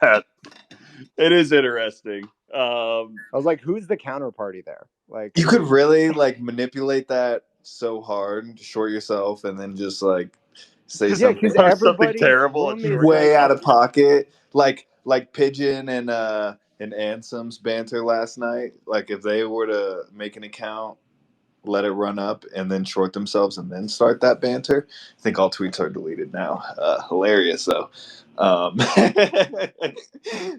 that it is interesting. I was like, who's the counterparty there? Like, You could really like manipulate that so hard, short yourself, and then just like say yeah, because post something everybody's terrible and room is short way like, out yourself. of pocket, like Pigeon and Ansem's banter last night. Like if they were to make an account, let it run up, and then short themselves, and then start that banter. I think all tweets are deleted now. Hilarious though.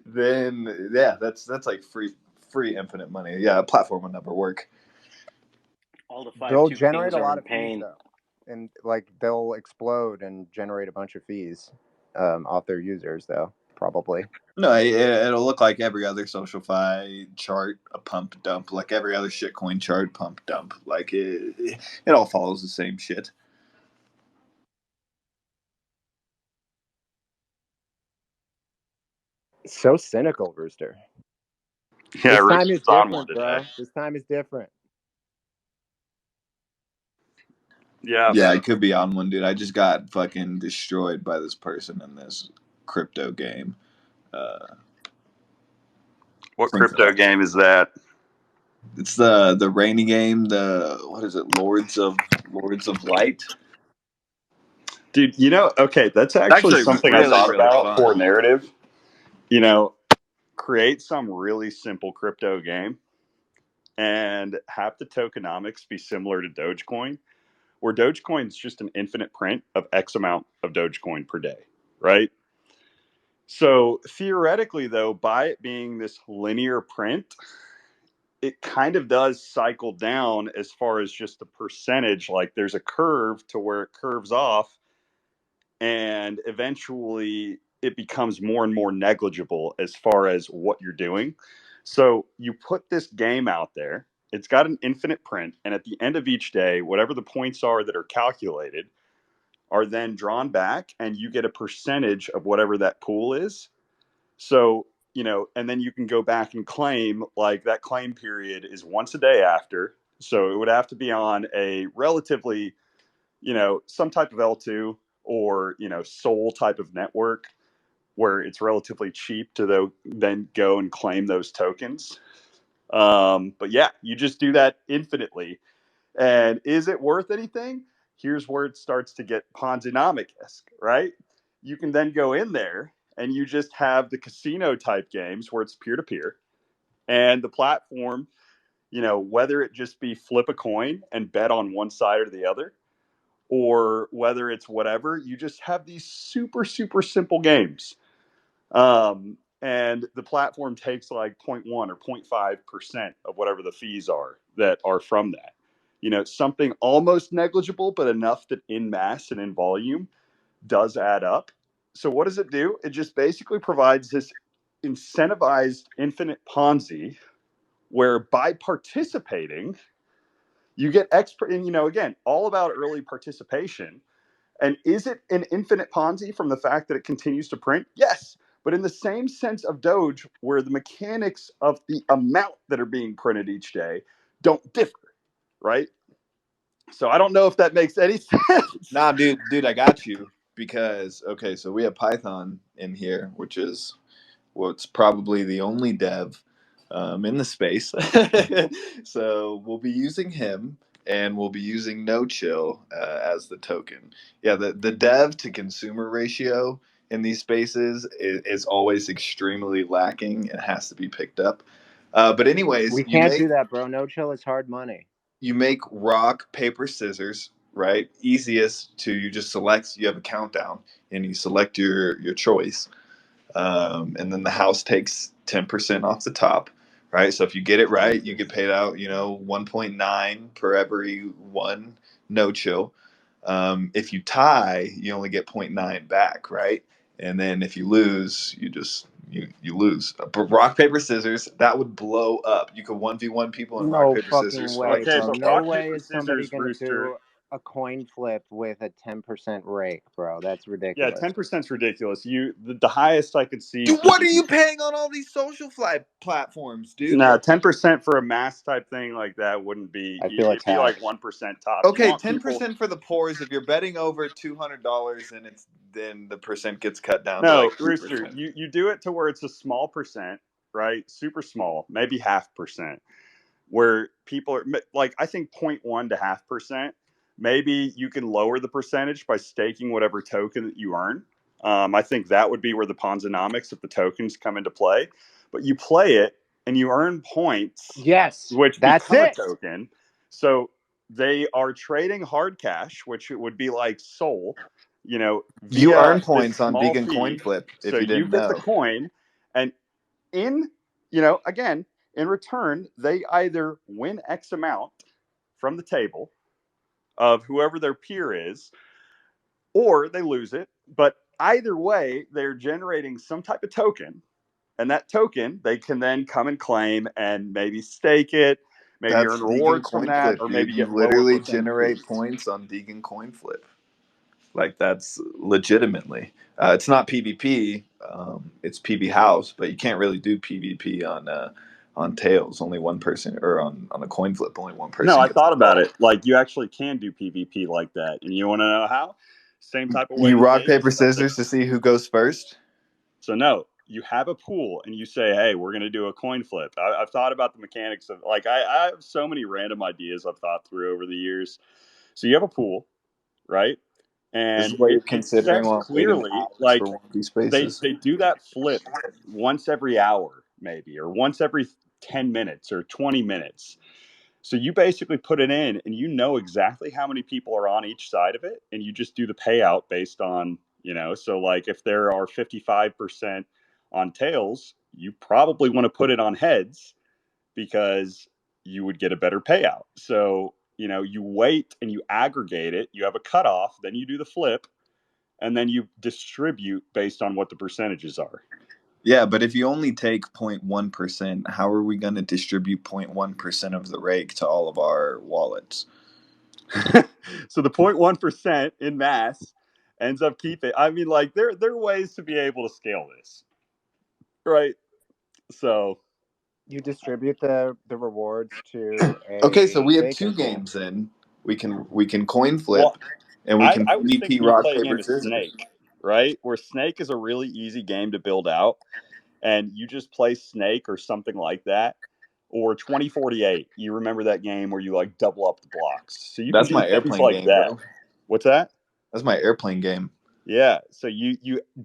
Then yeah, that's like free infinite money. Yeah, a platform would never work. All the they'll 5-2 generate kings a are lot in of fees pain. though, and like they'll explode and generate a bunch of fees off their users though, probably. No, it'll look like every other SocialFi chart, a pump dump, like every other shitcoin chart, pump dump. Like it all follows the same shit. So cynical, Rooster. Yeah, This time is Rooster's on one different, today. bro. This time is different. Yeah, Yeah, I could be on one, dude. I just got fucking destroyed by this person in this crypto game. Uh, what crypto game is that? It's the rainy game. The what is it? Lords of Light. Dude, okay, that's It's actually actually something I really thought really about for fun. narrative. Create some really simple crypto game and have the tokenomics be similar to Dogecoin, where Dogecoin is just an infinite print of X amount of Dogecoin per day, right? So theoretically, though, by it being this linear print, it kind of does cycle down as far as just the percentage. Like there's a curve to where it curves off, and eventually it becomes more and more negligible as far as what you're doing. So you put this game out there, it's got an infinite print, and at the end of each day, whatever the points are that are calculated are then drawn back, and you get a percentage of whatever that pool is. So, and then you can go back and claim, like that claim period is once a day after. So it would have to be on a relatively, some type of L2 or, Sol type of network where it's relatively cheap to then go and claim those tokens. But yeah, you just do that infinitely. And is it worth anything? Here's where it starts to get Ponzi-nomic-esque, right? You can then go in there and you just have the casino type games where it's peer to peer. And the platform, whether it just be flip a coin and bet on one side or the other, or whether it's whatever, you just have these super, super simple games. And the platform takes like zero point 0.1 or 0.5% of whatever the fees are that are from that. Something almost negligible, but enough that in mass and in volume does add up. So what does it do? It just basically provides this incentivized infinite Ponzi where by participating, you get expert, and again, all about early participation. And is it an infinite Ponzi from the fact that it continues to print? Yes. But in the same sense of Doge, where the mechanics of the amount that are being printed each day don't differ, right? So I don't know if that makes any sense. Nah, dude, I got you because okay, so we have Python in here, which is what's probably the only dev in the space. So we'll be using him, and we'll be using No Chill as the token. Yeah, the dev to consumer ratio in these spaces is always extremely lacking and has to be picked up. But anyways, We can't do that, bro. No chill is hard money. you make rock paper scissors, right? Easiest to you just select. You have a countdown, and you select your choice, and then the house takes 10% off the top, right? So if you get it right, you get paid out, 1.9 per every one no chill. If you tie, you only get 0.9 back, right? and then if you lose, you lose. But rock paper scissors, that would blow up. You could 1v1 people in rock No paper fucking scissors for way, like Okay, bro. but No 200. rock way paper is somebody scissors, gonna Rooster. do a coin flip with a 10% rake, bro. That's Yeah, ridiculous. 10% is ridiculous. The highest I could see Dude, what are being you paying on all these social fly platforms, dude? no 10% for a mass type thing like that wouldn't be. I feel It'd be like attacked. 1% tops. You Okay, want people. 10% for the poors. If you're betting over $200, then the percent gets cut down to No, like Rooster, 2%. you do it to where it's a small percent, right? Super small, maybe 0.5%, where people are like, I think 0.1 to 0.5%. Maybe you can lower the percentage by staking whatever token that you earn. I think that would be where the Ponzonomics of the tokens come into play. But you play it and you earn points, Yes, which that's become a it. token. So they are trading hard cash, which would be like Sol, You via earn this points on small vegan coin fee. flip if So you you didn't get the know. coin, and in again, in return, they either win X amount from the table of whoever their peer is, or they lose it. But either way, they're generating some type of token, and that token they can then come and claim and maybe stake it, maybe That's earn vegan rewards from coin that, flip, or dude. maybe You get lower literally percentage generate fees. points on vegan coin flip. Like that's legitimately. It's not PvP. It's PB House, but you can't really do PvP on tails. Only one person, or on a coin flip, only one No, person I gets thought about involved. it. Like you actually can do PvP like that, and you want to know how? Same type of way You you rock did, paper except that. scissors to see who goes first. So no, you have a pool and you say, "Hey, we're going to do a coin flip." I've thought about the mechanics of like I have so many random ideas I've thought through over the years. So you have a pool, right? This is And what you're it considering says while waiting clearly hours like for Wonky Spaces. they do that flip once every hour, maybe, or once every 10 minutes or 20 minutes. So you basically put it in and you know exactly how many people are on each side of it. And you just do the payout based on, so like if there are 55% on tails, you probably want to put it on heads because you would get a better payout. So, you wait and you aggregate it, you have a cutoff, then you do the flip, and then you distribute based on what the percentages are. Yeah, but if you only take 0.1%, how are we going to distribute 0.1% of the rake to all of our wallets? So the 0.1% in mass ends up keeping. I mean, like there are ways to be able to scale this, right? So You distribute the rewards to Okay, so a we have two staking pool. games then. We can coin flip well, and we I can was PvP thinking you rock play a game paper of scissors. Snake, right? Where Snake is a really easy game to build out, and you just play Snake or something like that. Or 2048. You remember that game where you like double up the blocks. So you can That's do my things airplane like game, that. bro. What's that? That's my airplane game. Yeah. So you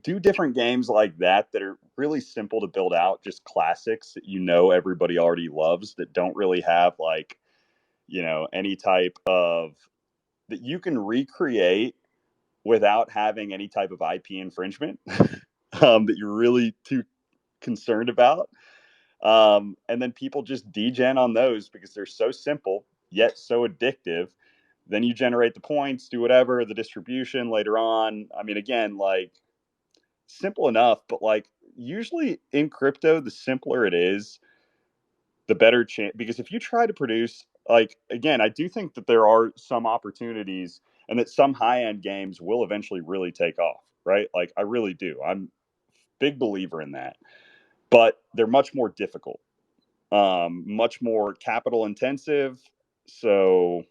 do different games like that are really simple to build out, just classics that everybody already loves that don't really have like, any type of that you can recreate without having any type of IP infringement that you're really too concerned about. And then people just degen on those because they're so simple yet so addictive. Then you generate the points, do whatever, the distribution later on. I mean, again, like simple enough, but like usually in crypto, the simpler it is, the better chance. Because if you try to produce, like, again, I do think that there are some opportunities and that some high end games will eventually really take off, right? Like, I really do. I'm a big believer in that, but they're much more difficult, much more capital intensive. So,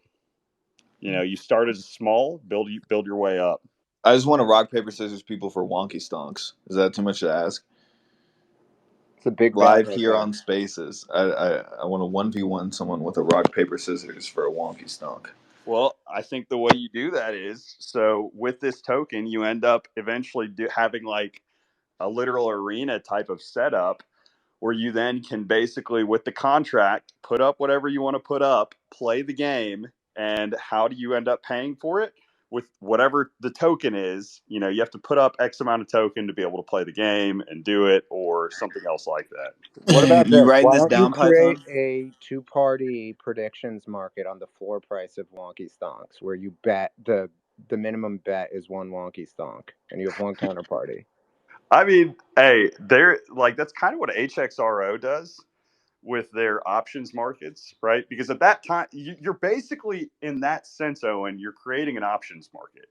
you start as small, build your way up. I just want to rock paper scissors people for Wonky Stonks. Is that too much to ask? It's a big bet Live right here there. on Spaces. I want to 1v1 someone with a rock paper scissors for a Wonky Stonk. Well, I think the way you do that is so with this token, you end up eventually having like a literal arena type of setup where you then can basically, with the contract, put up whatever you want to put up, play the game, and how do you end up paying for it? With whatever the token is, you have to put up X amount of token to be able to play the game and do it, or something else like that. What You about you this? writing Why this don't you down, create Python? a two-party predictions market on the floor price of Wonky Stonks, where you bet the minimum bet is one Wonky Stonk, and you have one counterparty. I mean, hey, they're like that's kind of what HXRO does with their options markets, right? Because at that time, you're basically in that sense, Owen, you're creating an options market.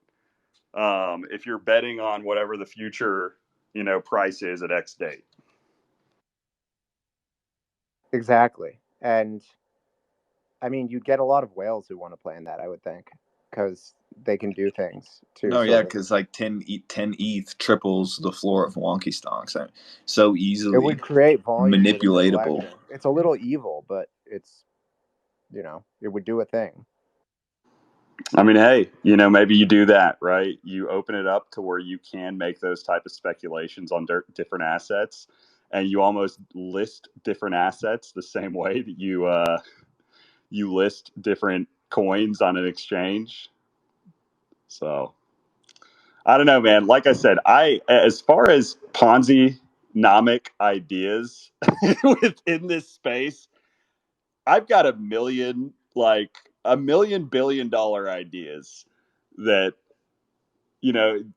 If you're betting on whatever the future, price is at X date. Exactly. And I mean, you'd get a lot of whales who want to play in that, I would think, because they can do things to No, yeah, sort of. because like 10 ETH triples the floor of Wonky Stonks. So It easily would create volume for the manipulatable. collection. It's a little evil, but it's, it would do a thing. I mean, hey, maybe you do that, right? You open it up to where you can make those type of speculations on different assets, and you almost list different assets the same way that you list different coins on an exchange. So I don't know, man. Like I said, as far as Ponzi nomic ideas within this space, I've got a million billion-dollar ideas that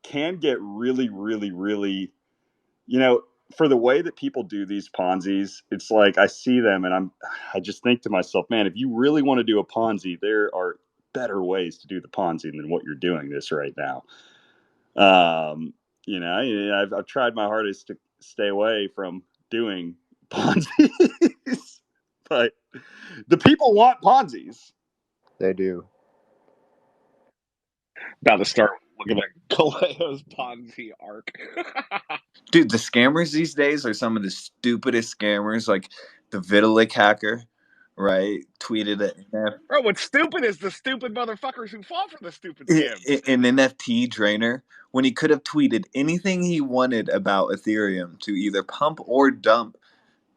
can get really, really, really, you know, for the way that people do these Ponzi's, it's like I see them and I just think to myself, man, if you really want to do a Ponzi, there are better ways to do the Ponzi than what you're doing this right now. I've tried my hardest to stay away from doing Ponzi's, but the people want Ponzi's. They do. About to start looking at Kaleo's Ponzi arc. Dude, the scammers these days are some of the stupidest scammers. Like the Vitalik hacker, right? Tweeted Bro, what's stupid is the stupid motherfuckers who fall for the stupid scams. an NFT drainer when he could have tweeted anything he wanted about Ethereum to either pump or dump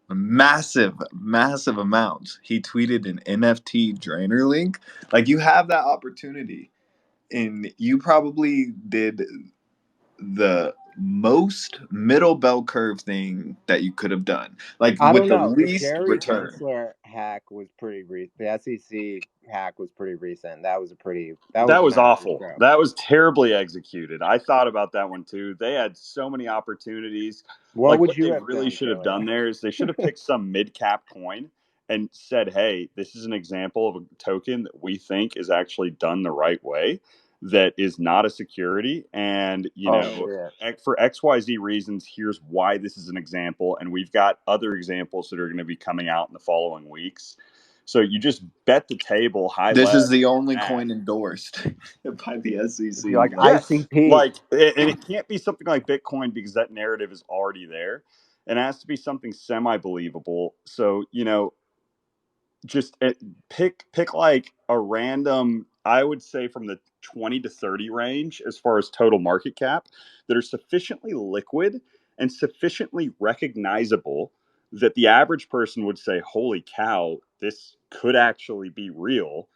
massive, massive amounts. He tweeted an NFT drainer link. Like, you have that opportunity, and you probably did the most middle bell curve thing that you could have done, like I with don't the know. The least Gary return. Gensler hack was pretty recent. The SEC hack was pretty recent. That was That was kind of freaked awful. out. That was terribly executed. I thought about that one too. They had so many opportunities. What Like would what you they have really done, should have done Kaleo? there is they should have picked some mid cap coin and said, hey, this is an example of a token that we think is actually done the right way, that is not a security. And, Oh shit. for XYZ reasons, here's why this is an example. And we've got other examples that are going to be coming out in the following weeks. So you just bet the table high This is level the only that. coin endorsed by the It'd be like SEC. Yes, ICP. like, and it can't be something like Bitcoin because that narrative is already there. It has to be something semi believable. So just pick like a random. I would say from the 20 to 30 range as far as total market cap that are sufficiently liquid and sufficiently recognizable that the average person would say, "Holy cow, this could actually be real,"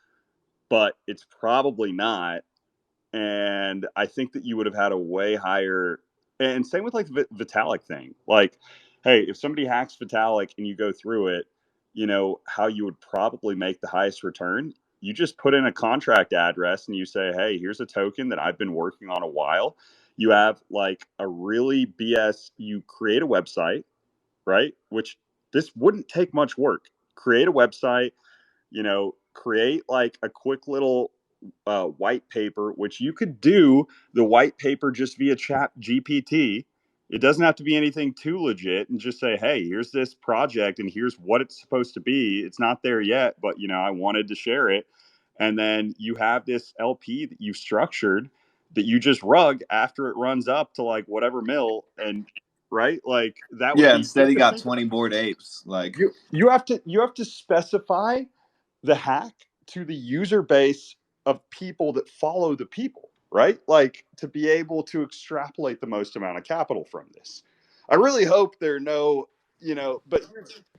but it's probably not. And I think that you would have had a way higher. And same with like the Vitalik thing. Like, hey, if somebody hacks Vitalik and you go through it, how you would probably make the highest return. You just put in a contract address and you say, hey, here's a token that I've been working on a while. You have like a really BS. You create a website, right? Which this wouldn't take much work. Create a website, create like a quick little white paper, which you could do the white paper just via chat GPT. It doesn't have to be anything too legit, and just say, hey, here's this project and here's what it's supposed to be. It's not there yet, but I wanted to share it. And then you have this LP that you've structured that you just rug after it runs up to like whatever mill, and right, like that would Yeah, be instead just he to got think 20 about. bored apes. Like, You have to specify the hack to the user base of people that follow the people, right? Like to be able to extrapolate the most amount of capital from this. I really hope there are no, but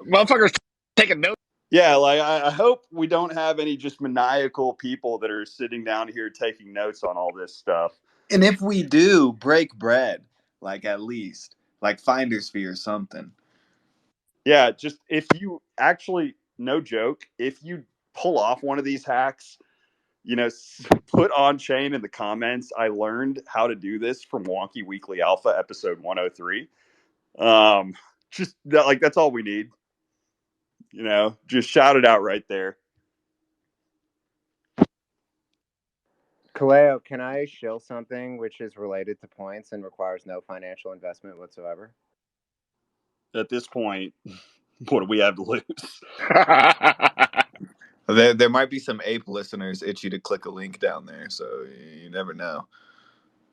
Motherfuckers taking notes. yeah, like I hope we don't have any just maniacal people that are sitting down here taking notes on all this stuff. and if we do break bread, like at least, like finder's fee or something. Yeah, just if you actually, no joke, if you pull off one of these hacks, put on chain in the comments. I learned how to do this from Wonky Weekly Alpha episode 103. Just like that's all we need. Just shout it out right there. Kaleo, can I shill something which is related to points and requires no financial investment whatsoever? At this point, what do we have to lose? There might be some ape listeners itchy to click a link down there, so you never know.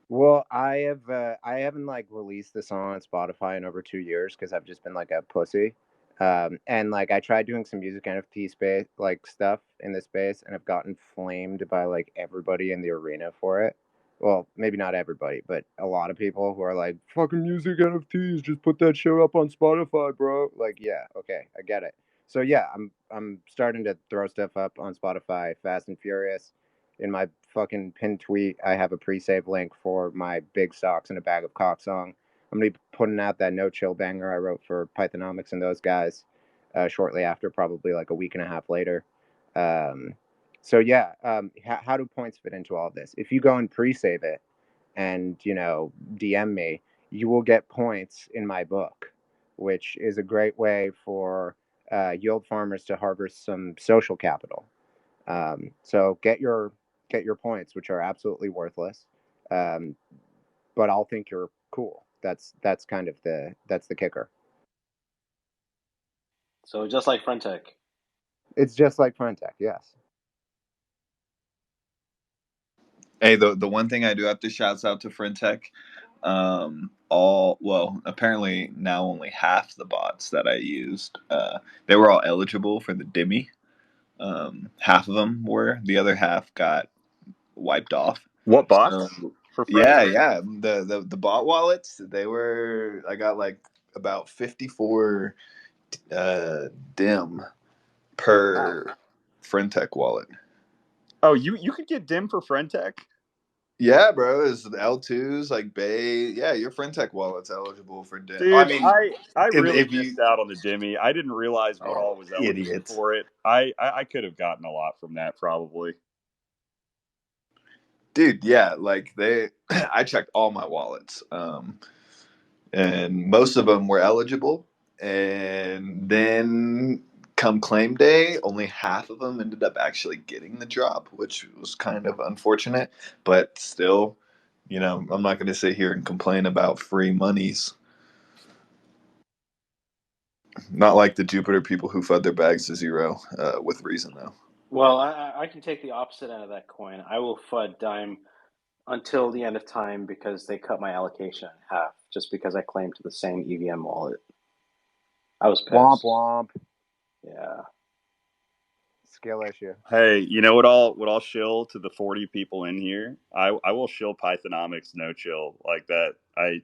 Well, I haven't like released the song on Spotify in over 2 years because I've just been like a pussy. And like I tried doing some music NFT space like stuff in the space, and I've gotten flamed by like everybody in the arena for it. Well, maybe not everybody, but a lot of people who are like, "Fucking music NFTs, just put that shit up on Spotify, bro." Like, yeah, okay, I get it. So yeah, I'm starting to throw stuff up on Spotify, fast and furious. In my fucking pinned tweet, I have a pre-save link for my Big Stocks and a Bag of Cock song. I'm going to be putting out that No Chill banger I wrote for Pythonomics and those guys shortly after, probably like a week and a half later. So yeah, how do points fit into all of this? If you go and pre-save it and, DM me, you will get points in my book, which is a great way for yield farmers to harvest some social capital. So get your points, which are absolutely worthless, but I'll think you're cool. That's kind of that's the kicker. So just like Frentech. It's just like Frentech, yes. Hey, the one thing I do have to shout out to Frentech, apparently now only half the bots that I used, they were all eligible for the Dimmy. Half of them were. The other half got wiped off. What bots for Frentech? Yeah. The bot wallets, I got like about 54 dim per Frentech wallet. Oh, you could get dim for Frentech? Yeah, bro. It's the L2s, like Bay. Yeah, your Frentech wallet's eligible for dim. Dude, I mean, I really if you. missed out on the Dimmy. I didn't realize what all was eligible Idiots. for it. I could have gotten a lot from that probably. Dude, yeah, like I checked all my wallets, and most of them were eligible. And then come claim day, only half of them ended up actually getting the drop, which was kind of unfortunate. But still, I'm not going to sit here and complain about free monies. Not like the Jupiter people who fed their bags to zero, with reason though. Well, I can take the opposite end of that coin. I will FUD Dime until the end of time because they cut my allocation in half just because I claimed to the same EVM wallet. I was pissed. Womp womp. Yeah. Skill issue. Hey, you know what I'll shill to the 40 people in here? I will shill Pythonomics no chill like that. I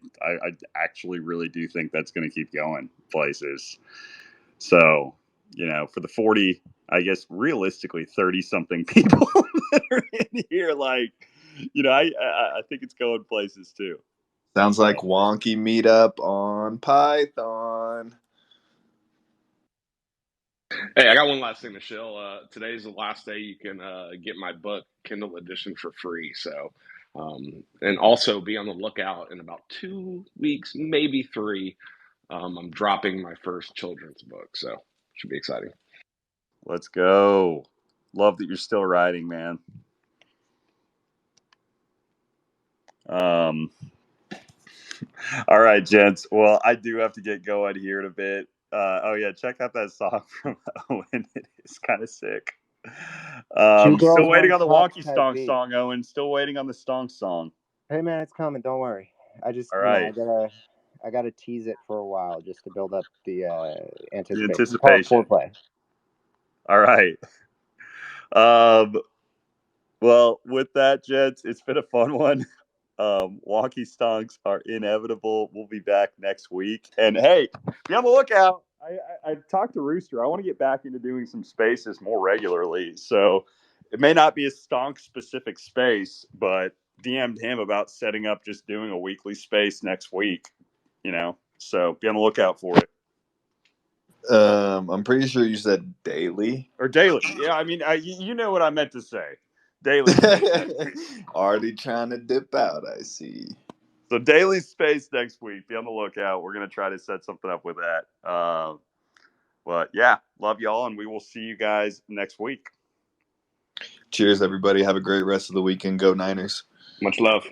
actually really do think that's going to keep going places. So, for the 40, I guess realistically 30 something people that are in here, like, I think it's going places too. Sounds like Wonky meetup on Python. Hey, I got one last thing to shill. Today's the last day you can get my book Kindle edition for free. So, and also be on the lookout in about 2 weeks, maybe 3. I'm dropping my first children's book, so should be exciting. Let's go. Love that you're still writing, man. All right, gents. Well, I do have to get going here in a bit. Oh yeah, check out that song from Owen. It is kind of sick. Two girls, Still waiting one on the cup Wonky type Stonks beat. song, Owen. Still waiting on the Stonks song. Hey man, it's coming. Don't worry. I just, All right. I gotta tease it for a while just to build up the anticipation. The anticipation. Foreplay. All right. Well, with that, gents, it's been a fun one. Wonky Stonks are inevitable. We'll be back next week. And hey, be on the lookout. I talked to Rooster. I want to get back into doing some spaces more regularly. So it may not be a Stonk specific space, but DM'd him about setting up just doing a weekly space next week. So be on the lookout for it. I'm pretty sure you said daily. Or daily. Yeah, I mean, you know what I meant to say. Daily space next week. Already trying to dip out, I see. So daily space next week. Be on the lookout. We're gonna try to set something up with that. But yeah, love y'all, and we will see you guys next week. Cheers, everybody. Have a great rest of the weekend. Go Niners. Much love.